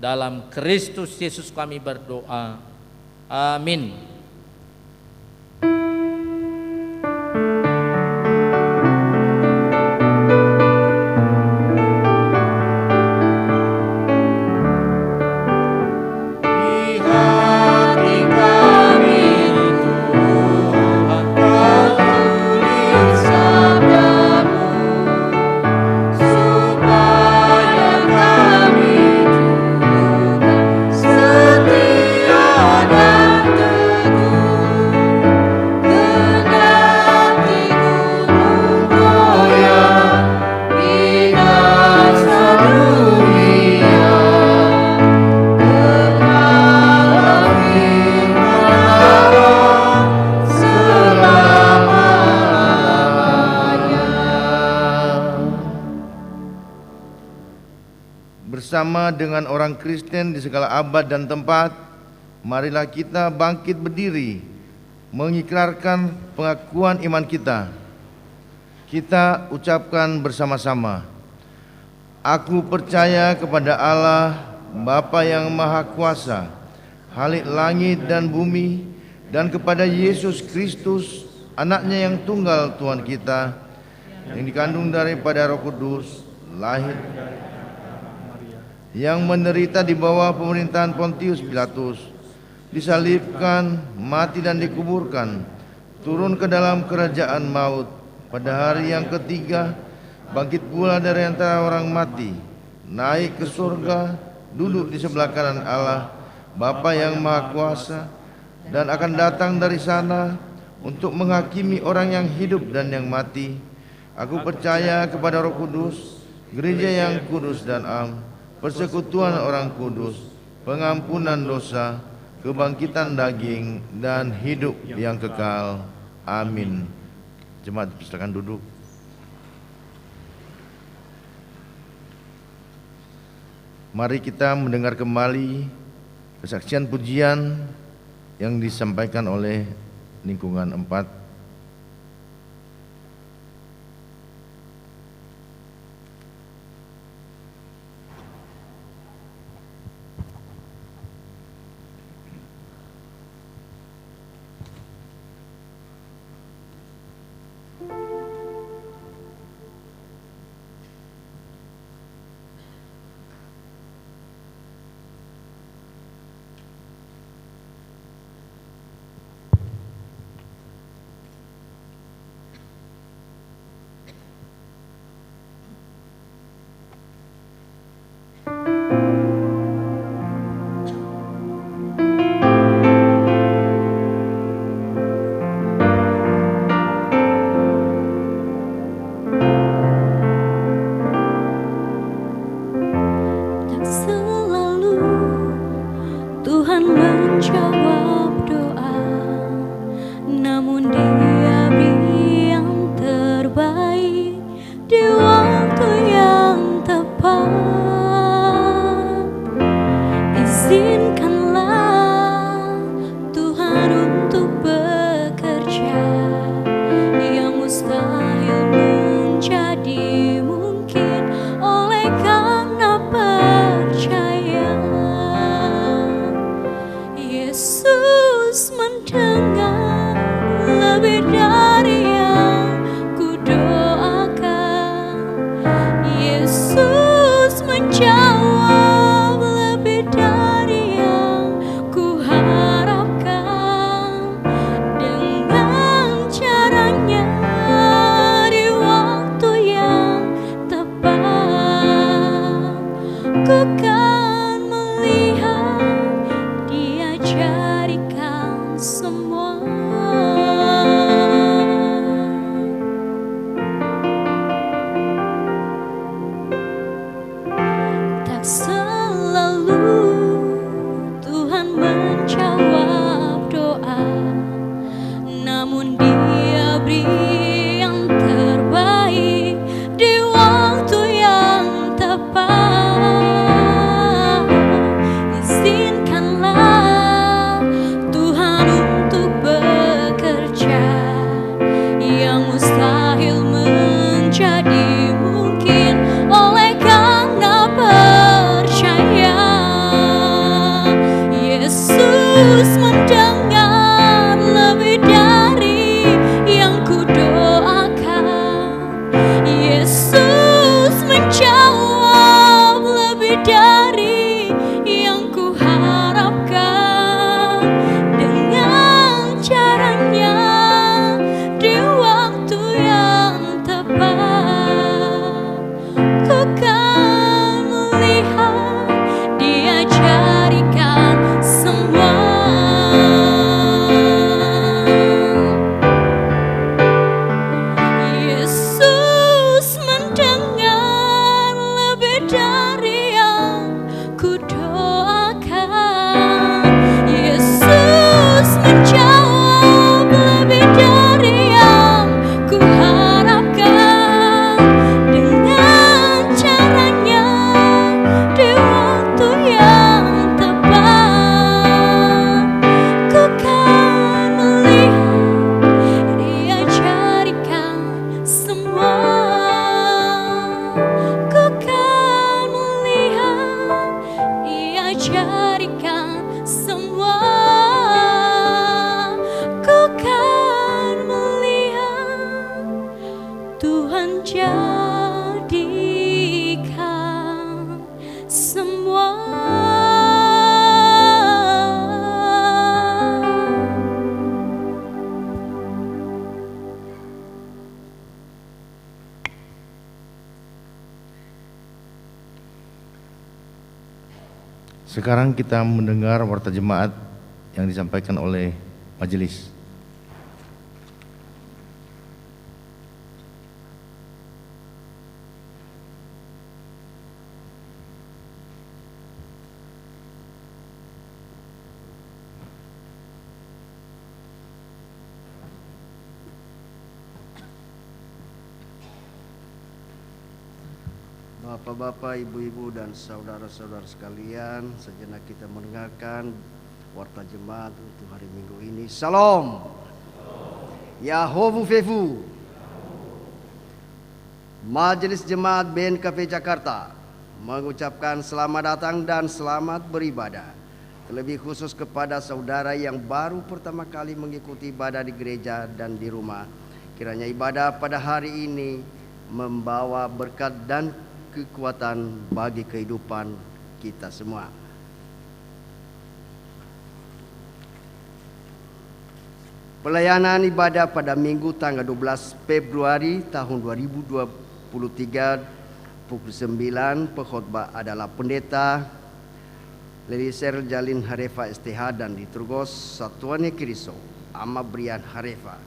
Speaker 2: Dalam Kristus Yesus kami berdoa. Amin.
Speaker 1: Bersama dengan orang Kristen di segala abad dan tempat, marilah kita bangkit berdiri, mengikrarkan pengakuan iman kita. Kita ucapkan bersama-sama. Aku percaya kepada Allah, Bapa yang Maha Kuasa, Khalik langit dan bumi, dan kepada Yesus Kristus, anaknya yang tunggal Tuhan kita, yang dikandung daripada Roh Kudus, lahir, yang menderita di bawah pemerintahan Pontius Pilatus, disalibkan, mati dan dikuburkan, turun ke dalam kerajaan maut, pada hari yang ketiga bangkit pula dari antara orang mati, naik ke surga, duduk di sebelah kanan Allah, Bapa yang Maha Kuasa, dan akan datang dari sana untuk menghakimi orang yang hidup dan yang mati. Aku percaya kepada Roh Kudus, gereja yang kudus dan am, persekutuan orang kudus, pengampunan dosa, kebangkitan daging, dan hidup yang kekal. Amin. Jemaat, silakan duduk. Mari kita mendengar kembali kesaksian pujian yang disampaikan oleh lingkungan 4.
Speaker 6: ku kan melihat Dia jadikan semua. Tak selalu Tuhan menjawab doa, namun Dia beri yang terbaik di waktu yang tepat. Izinkanlah Tuhan untuk bekerja, yang mustahil menjadi mungkin oleh karena percaya. Yesus mendengar lebih dari yang kudoakan. Yesus menjawab lebih dari yang kuharapkan. Dengan caranya di waktu yang tepat, ku kan melihat Dia jadikan semua. Yesus mendengar lebih dari yang kudoakan. Yesus menjawab lebih dari yang kuharapkan. Dengan caranya di waktu yang tepat, ku kan melihat Dia jadikan semua. Ku kan melihat Dia jadikan semua. Ku kan melihat Tuhan jadikan semua.
Speaker 1: Sekarang kita mendengar warta jemaat yang disampaikan oleh majelis.
Speaker 7: Bapak-bapak, ibu-ibu, dan saudara-saudara sekalian, sejenak kita mendengarkan warta jemaat untuk hari Minggu ini. Salam. Yahovu Fefu. Majelis Jemaat BNKP Jakarta mengucapkan selamat datang dan selamat beribadah. Terlebih khusus kepada saudara yang baru pertama kali mengikuti ibadah di gereja dan di rumah. Kiranya ibadah pada hari ini membawa berkat dan kekuatan bagi kehidupan kita semua. Pelayanan ibadah pada Minggu tanggal 12 Februari tahun 2023 pukul 9, pengkhotbah adalah Pendeta Lelisel Jalin Harefa STH dan Liturgos Satuannya Kiriso Ama Brian Harefa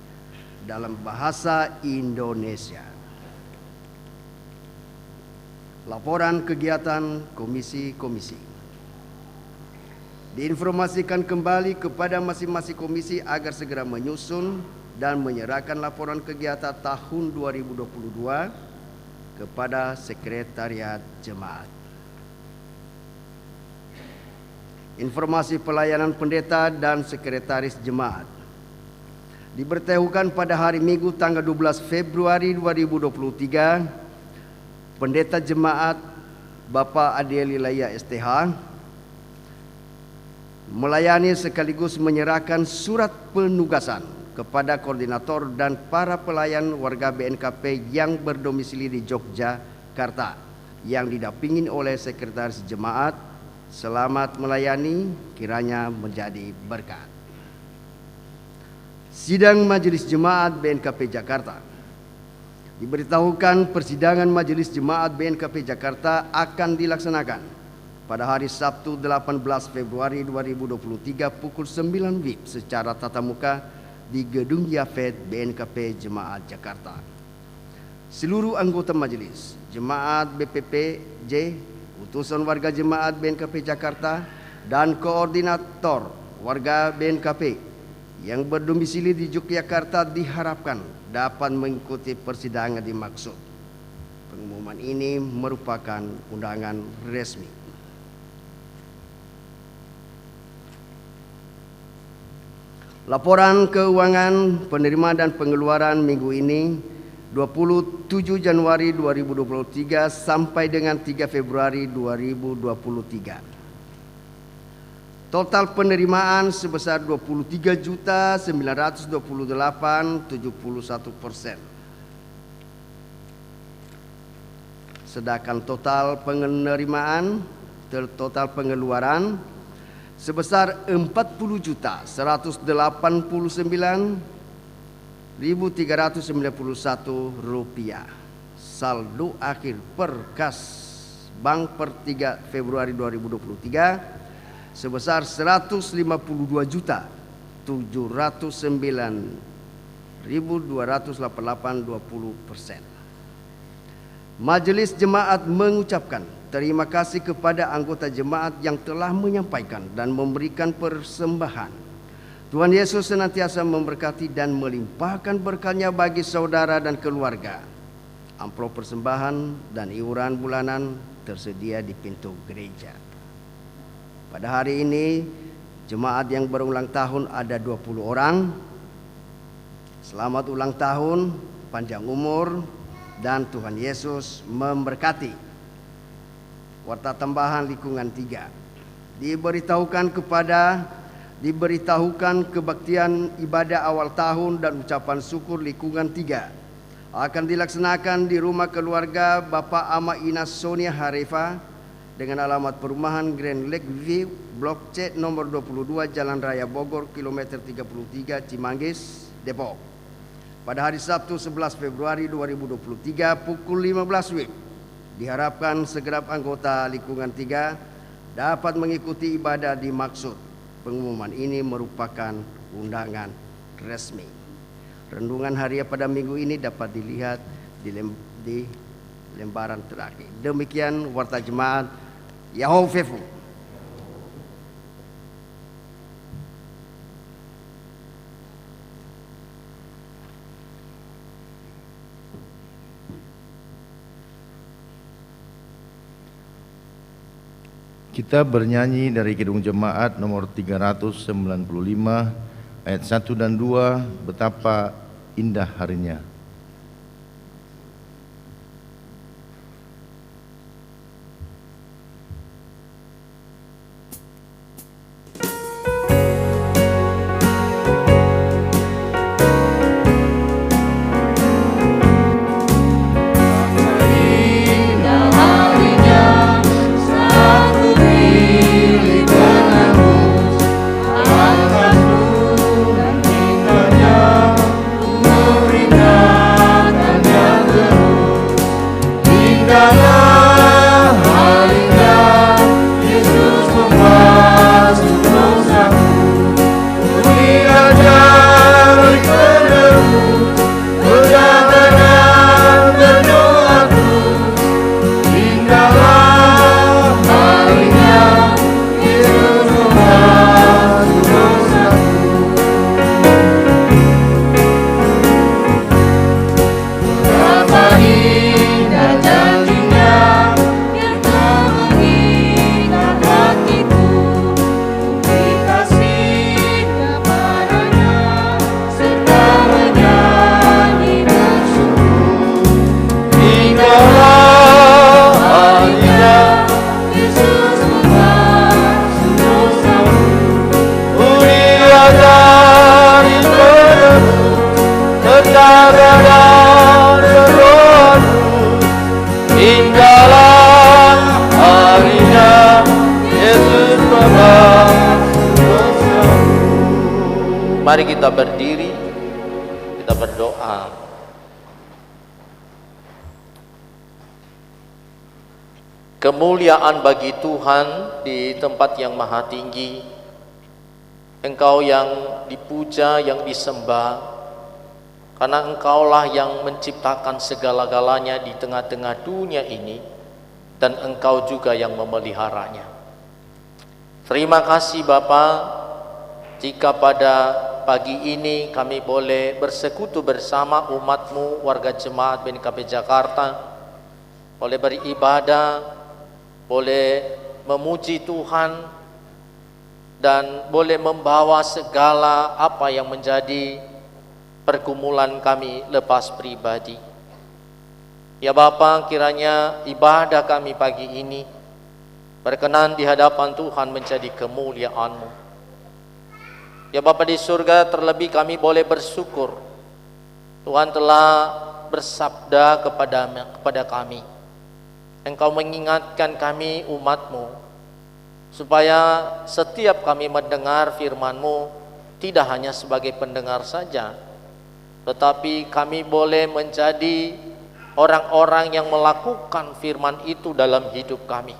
Speaker 7: dalam bahasa Indonesia. Laporan kegiatan komisi-komisi. Diinformasikan kembali kepada masing-masing komisi agar segera menyusun dan menyerahkan laporan kegiatan tahun 2022 kepada Sekretariat Jemaat. Informasi pelayanan pendeta dan sekretaris jemaat. Diberitahukan pada hari Minggu tanggal 12 Februari 2023, Pendeta Jemaat Bapak Adieli Laya STH melayani sekaligus menyerahkan surat penugasan kepada koordinator dan para pelayan warga BNKP yang berdomisili di Yogyakarta yang didampingi oleh Sekretaris Jemaat. Selamat melayani, kiranya menjadi berkat. Sidang Majelis Jemaat BNKP Jakarta. Diberitahukan persidangan Majelis Jemaat BNKP Jakarta akan dilaksanakan pada hari Sabtu 18 Februari 2023 pukul 9 WIB secara tatap muka di Gedung Yafet BNKP Jemaat Jakarta. Seluruh anggota majelis, Jemaat BPPJ, utusan warga Jemaat BNKP Jakarta, dan koordinator warga BNKP yang berdomisili di Yogyakarta diharapkan dapat mengikuti persidangan dimaksud. Pengumuman ini merupakan undangan resmi. Laporan keuangan penerimaan dan pengeluaran minggu ini 27 Januari 2023 sampai dengan 3 Februari 2023. Total penerimaan sebesar 23.928.71%. Sedangkan total pengeluaran sebesar 40.189.391 rupiah. Saldo akhir per kas bank per 3 Februari 2023 sebesar 152.709.288,20%. Majelis Jemaat mengucapkan terima kasih kepada anggota jemaat yang telah menyampaikan dan memberikan persembahan. Tuhan Yesus senantiasa memberkati dan melimpahkan berkatnya bagi saudara dan keluarga. Amplop persembahan dan iuran bulanan tersedia di pintu gereja. Pada hari ini, jemaat yang berulang tahun ada 20 orang. Selamat ulang tahun, panjang umur, dan Tuhan Yesus memberkati. Warta tambahan lingkungan 3. Diberitahukan kebaktian ibadah awal tahun dan ucapan syukur lingkungan 3 akan dilaksanakan di rumah keluarga Bapak Ama Inas Sonia Harefa dengan alamat perumahan Grand Lake View, Blok C nomor 22 Jalan Raya Bogor, kilometer 33 Cimanggis, Depok. Pada hari Sabtu 11 Februari 2023 pukul 15 WIB. Diharapkan segenap anggota lingkungan 3 dapat mengikuti ibadah dimaksud. Pengumuman ini merupakan undangan resmi. Renungan harian pada minggu ini dapat dilihat di lembaran terakhir. Demikian warta jemaat Yahofefu.
Speaker 1: Kita bernyanyi dari Kidung Jemaat nomor 395 ayat 1 dan 2, betapa indah harinya.
Speaker 2: Mari kita berdiri, kita berdoa. Kemuliaan bagi Tuhan di tempat yang maha tinggi. Engkau yang dipuja, yang disembah, karena Engkaulah yang menciptakan segala-galanya di tengah-tengah dunia ini, dan Engkau juga yang memeliharanya. Terima kasih Bapa, jika pada pagi ini kami boleh bersekutu bersama umat-Mu, warga jemaat BNKP Jakarta, boleh beribadah, boleh memuji Tuhan, dan boleh membawa segala apa yang menjadi pergumulan kami lepas pribadi. Ya Bapa, kiranya ibadah kami pagi ini berkenan di hadapan Tuhan menjadi kemuliaan-Mu. Ya Bapa di surga, terlebih kami boleh bersyukur Tuhan telah bersabda kepada kami. Engkau mengingatkan kami umat-Mu, supaya setiap kami mendengar firman-Mu tidak hanya sebagai pendengar saja, tetapi kami boleh menjadi orang-orang yang melakukan firman itu dalam hidup kami.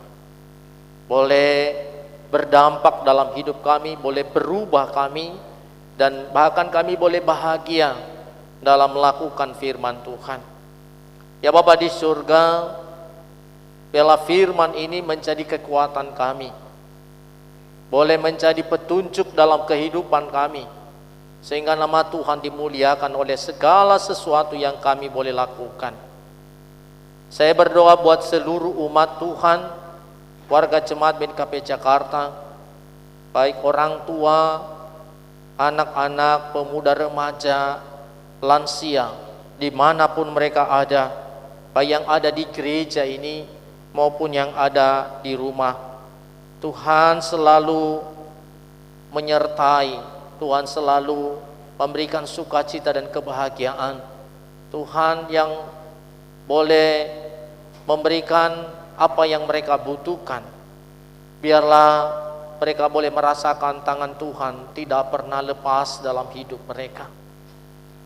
Speaker 2: Boleh berdampak dalam hidup kami, boleh berubah kami, dan bahkan kami boleh bahagia dalam melakukan firman Tuhan. Ya Bapa di surga, biarlah firman ini menjadi kekuatan kami, boleh menjadi petunjuk dalam kehidupan kami, sehingga nama Tuhan dimuliakan oleh segala sesuatu yang kami boleh lakukan. Saya berdoa buat seluruh umat Tuhan, warga jemaat BNKP Jakarta, baik orang tua, anak-anak, pemuda remaja, lansia, dimanapun mereka ada, baik yang ada di gereja ini maupun yang ada di rumah. Tuhan selalu menyertai, Tuhan selalu memberikan sukacita dan kebahagiaan. Tuhan yang boleh memberikan apa yang mereka butuhkan. Biarlah mereka boleh merasakan tangan Tuhan tidak pernah lepas dalam hidup mereka.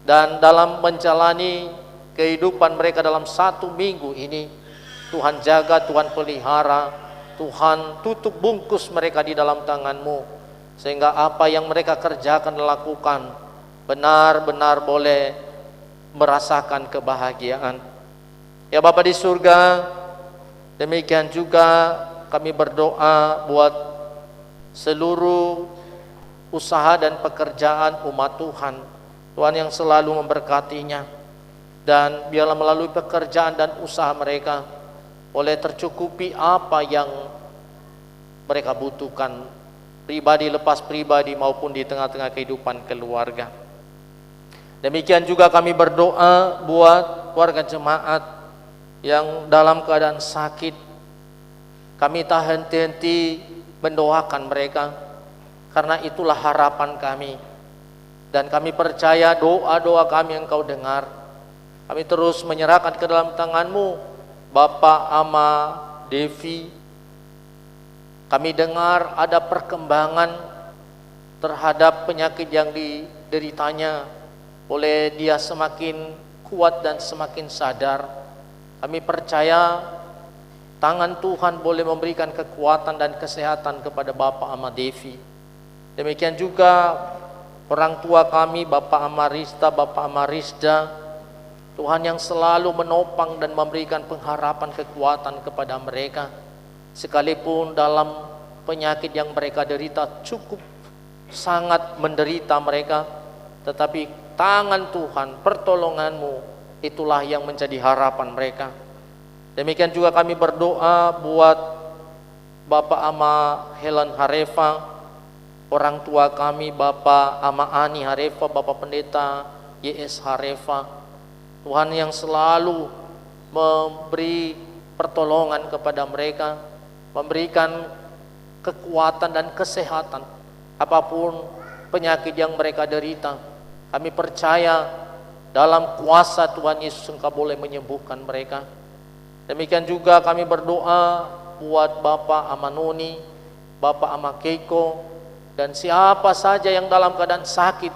Speaker 2: Dan dalam menjalani kehidupan mereka dalam 1 minggu ini, Tuhan jaga, Tuhan pelihara, Tuhan tutup bungkus mereka di dalam tangan-Mu, sehingga apa yang mereka kerjakan dan lakukan benar-benar boleh merasakan kebahagiaan. Ya Bapa di surga, demikian juga kami berdoa buat seluruh usaha dan pekerjaan umat Tuhan. Tuhan yang selalu memberkatinya, dan biarlah melalui pekerjaan dan usaha mereka boleh tercukupi apa yang mereka butuhkan, pribadi lepas pribadi maupun di tengah-tengah kehidupan keluarga. Demikian juga kami berdoa buat warga jemaat yang dalam keadaan sakit. Kami tak henti-henti mendoakan mereka, karena itulah harapan kami. Dan kami percaya doa-doa kami Engkau dengar. Kami terus menyerahkan ke dalam tangan-Mu Bapak Ama Devi. Kami dengar ada perkembangan terhadap penyakit yang dideritanya. Boleh dia semakin kuat dan semakin sadar. Kami percaya tangan Tuhan boleh memberikan kekuatan dan kesehatan kepada Bapak Ama Devi. Demikian juga orang tua kami, Bapak Amarista, Bapak Amarisda, Tuhan yang selalu menopang dan memberikan pengharapan kekuatan kepada mereka, sekalipun dalam penyakit yang mereka derita cukup sangat menderita mereka, tetapi tangan Tuhan, pertolongan-Mu, itulah yang menjadi harapan mereka. Demikian juga kami berdoa buat Bapak Ama Helen Harefa, orang tua kami Bapak Ama Ani Harefa, Bapak Pendeta YS Harefa. Tuhan yang selalu memberi pertolongan kepada mereka, memberikan kekuatan dan kesehatan apapun penyakit yang mereka derita. Kami percaya dalam kuasa Tuhan Yesus Engkau boleh menyembuhkan mereka. Demikian juga kami berdoa buat Bapak Amanoni, Bapak Amakeiko, dan siapa saja yang dalam keadaan sakit,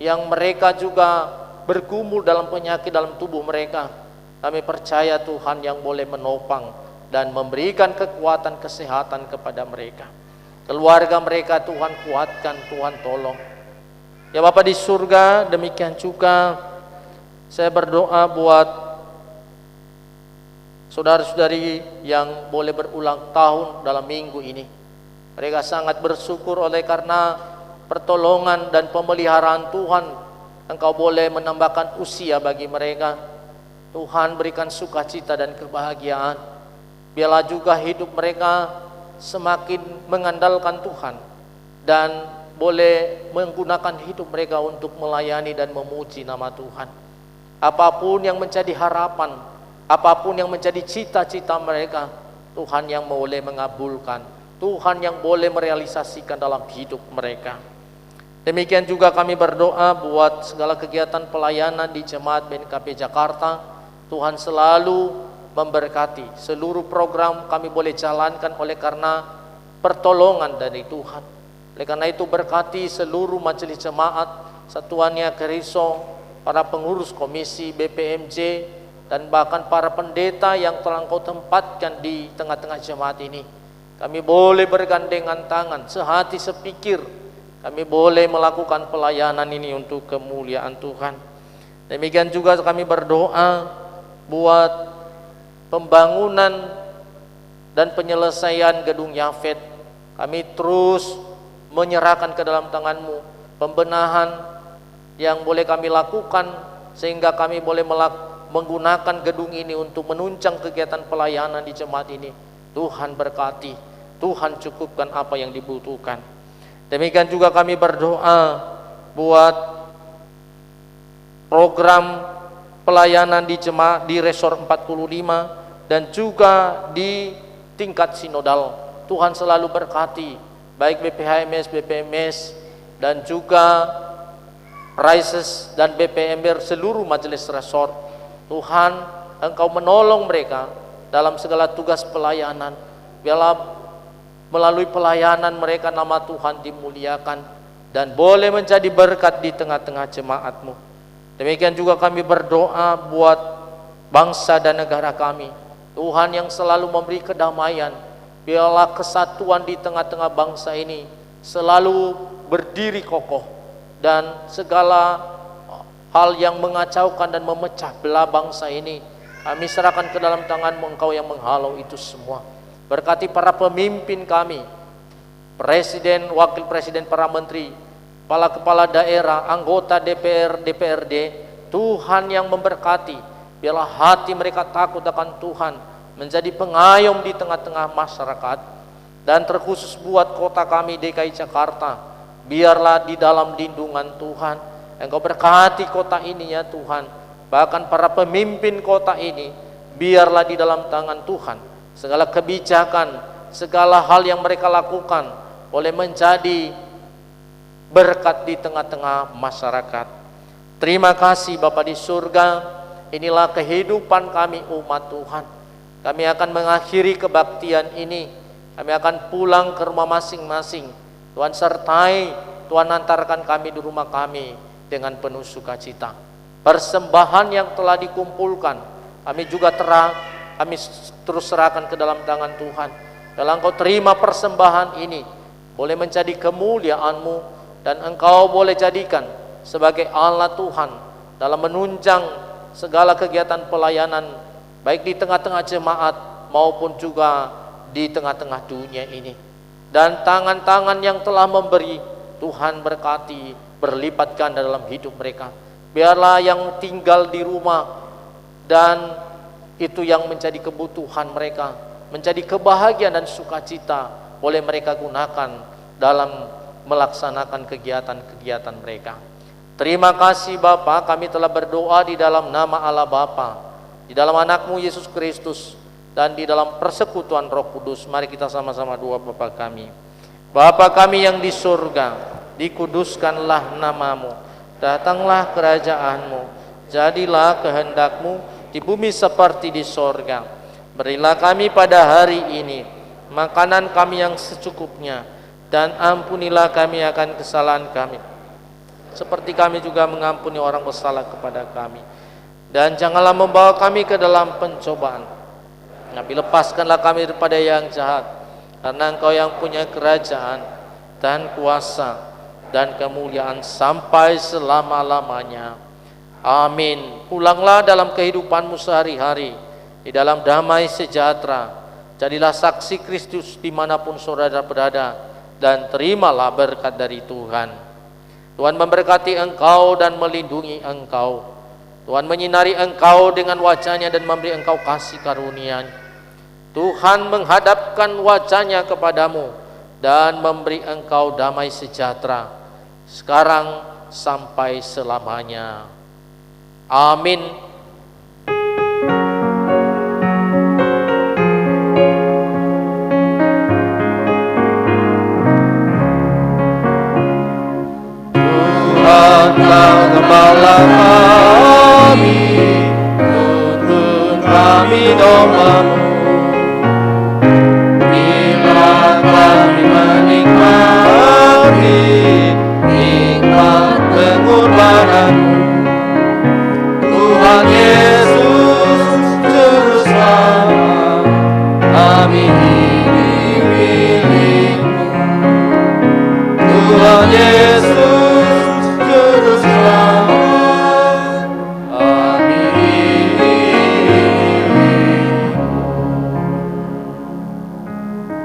Speaker 2: yang mereka juga bergumul dalam penyakit dalam tubuh mereka. Kami percaya Tuhan yang boleh menopang dan memberikan kekuatan kesehatan kepada mereka. Keluarga mereka Tuhan kuatkan, Tuhan tolong. Ya Bapa di surga, demikian juga saya berdoa buat saudara-saudari yang boleh berulang tahun dalam minggu ini. Mereka sangat bersyukur oleh karena pertolongan dan pemeliharaan Tuhan. Engkau boleh menambahkan usia bagi mereka. Tuhan berikan sukacita dan kebahagiaan. Biarlah juga hidup mereka semakin mengandalkan Tuhan dan boleh menggunakan hidup mereka untuk melayani dan memuji nama Tuhan. Apapun yang menjadi harapan, apapun yang menjadi cita-cita mereka, Tuhan yang boleh mengabulkan, Tuhan yang boleh merealisasikan dalam hidup mereka. Demikian juga kami berdoa buat segala kegiatan pelayanan di Jemaat BNKP Jakarta. Tuhan selalu memberkati seluruh program kami boleh jalankan oleh karena pertolongan dari Tuhan. Oleh karena itu berkati seluruh majelis jemaat, satuannya Keriso, para pengurus komisi BPMJ, dan bahkan para pendeta yang telah Engkau tempatkan di tengah-tengah jemaat ini. Kami boleh bergandengan tangan, sehati sepikir, kami boleh melakukan pelayanan ini untuk kemuliaan Tuhan. Demikian juga kami berdoa buat pembangunan dan penyelesaian gedung Yafet. Kami terus menyerahkan ke dalam tangan-Mu pembenahan yang boleh kami lakukan sehingga kami boleh menggunakan gedung ini untuk menunjang kegiatan pelayanan di jemaat ini. Tuhan berkati, Tuhan cukupkan apa yang dibutuhkan. Demikian juga kami berdoa buat program pelayanan di jemaat di Resor 45 dan juga di tingkat sinodal. Tuhan selalu berkati baik BPHMS, BPMS, dan juga Rises dan BPMR seluruh majelis resor. Tuhan, Engkau menolong mereka dalam segala tugas pelayanan. Biarlah melalui pelayanan mereka nama Tuhan dimuliakan dan boleh menjadi berkat di tengah-tengah jemaat-Mu. Demikian juga kami berdoa buat bangsa dan negara kami. Tuhan yang selalu memberi kedamaian. Biarlah kesatuan di tengah-tengah bangsa ini selalu berdiri kokoh dan segala hal yang mengacaukan dan memecah belah bangsa ini kami serahkan ke dalam tangan-Mu, Engkau yang menghalau itu semua. Berkati para pemimpin kami, presiden, wakil presiden, para menteri, kepala daerah, anggota DPR, DPRD. Tuhan yang memberkati, biarlah hati mereka takut akan Tuhan, menjadi pengayom di tengah-tengah masyarakat. Dan terkhusus buat kota kami DKI Jakarta, biarlah di dalam lindungan Tuhan. Engkau berkati kota ini ya Tuhan. Bahkan para pemimpin kota ini, biarlah di dalam tangan Tuhan. Segala kebijakan, segala hal yang mereka lakukan boleh menjadi berkat di tengah-tengah masyarakat. Terima kasih Bapa di surga. Inilah kehidupan kami umat Tuhan. Kami akan mengakhiri kebaktian ini. Kami akan pulang ke rumah masing-masing. Tuhan sertai, Tuhan antarkan kami di rumah kami dengan penuh sukacita. Persembahan yang telah dikumpulkan, kami juga kami terus serahkan ke dalam tangan Tuhan. Kalau Engkau terima persembahan ini, boleh menjadi kemuliaan-Mu, dan Engkau boleh jadikan sebagai Allah Tuhan dalam menunjang segala kegiatan pelayanan baik di tengah-tengah jemaat maupun juga di tengah-tengah dunia ini. Dan tangan-tangan yang telah memberi, Tuhan berkati, berlipat ganda dalam hidup mereka. Biarlah yang tinggal di rumah dan itu yang menjadi kebutuhan mereka, menjadi kebahagiaan dan sukacita, boleh mereka gunakan dalam melaksanakan kegiatan-kegiatan mereka. Terima kasih Bapa, kami telah berdoa di dalam nama Allah Bapa, di dalam anak-Mu Yesus Kristus, dan di dalam persekutuan Roh Kudus. Mari kita sama-sama doa Bapa kami. Bapa kami yang di surga, dikuduskanlah nama-Mu, datanglah kerajaan-Mu, jadilah kehendak-Mu di bumi seperti di sorga. Berilah kami pada hari ini makanan kami yang secukupnya, dan ampunilah kami akan kesalahan kami, seperti kami juga mengampuni orang bersalah kepada kami. Dan janganlah membawa kami ke dalam pencobaan, Tapi lepaskanlah kami daripada yang jahat, karena Engkau yang punya kerajaan dan kuasa dan kemuliaan sampai selama-lamanya. Amin. Pulanglah dalam kehidupanmu sehari-hari di dalam damai sejahtera. Jadilah saksi Kristus dimanapun saudara berada, dan terimalah berkat dari Tuhan. Tuhan memberkati engkau dan melindungi engkau. Tuhan menyinari engkau dengan wajah-Nya dan memberi engkau kasih karunia. Tuhan menghadapkan wajah-Nya kepadamu dan memberi engkau damai sejahtera sekarang sampai selamanya. Amin. Tuhanlah gembala kami, tuntun kami domba-Mu. Bila kami menikmati nikmat pengorbanan-Mu, Tuhan Yesus Juru Selamat, kami ingin milik-Mu. Tuhan Yesus Juru Selamat, kami ingin milik-Mu.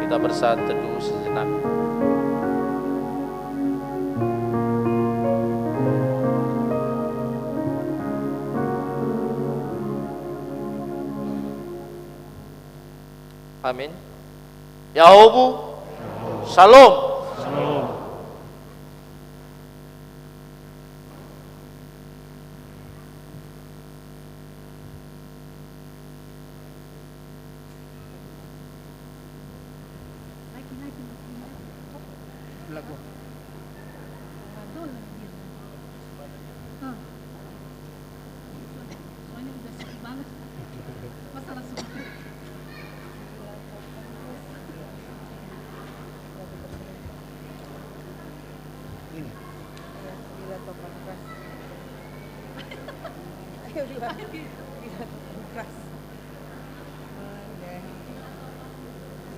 Speaker 2: Kita bersatu teduh sejenak. Amin. Yahobu, Shalom.
Speaker 8: Keras.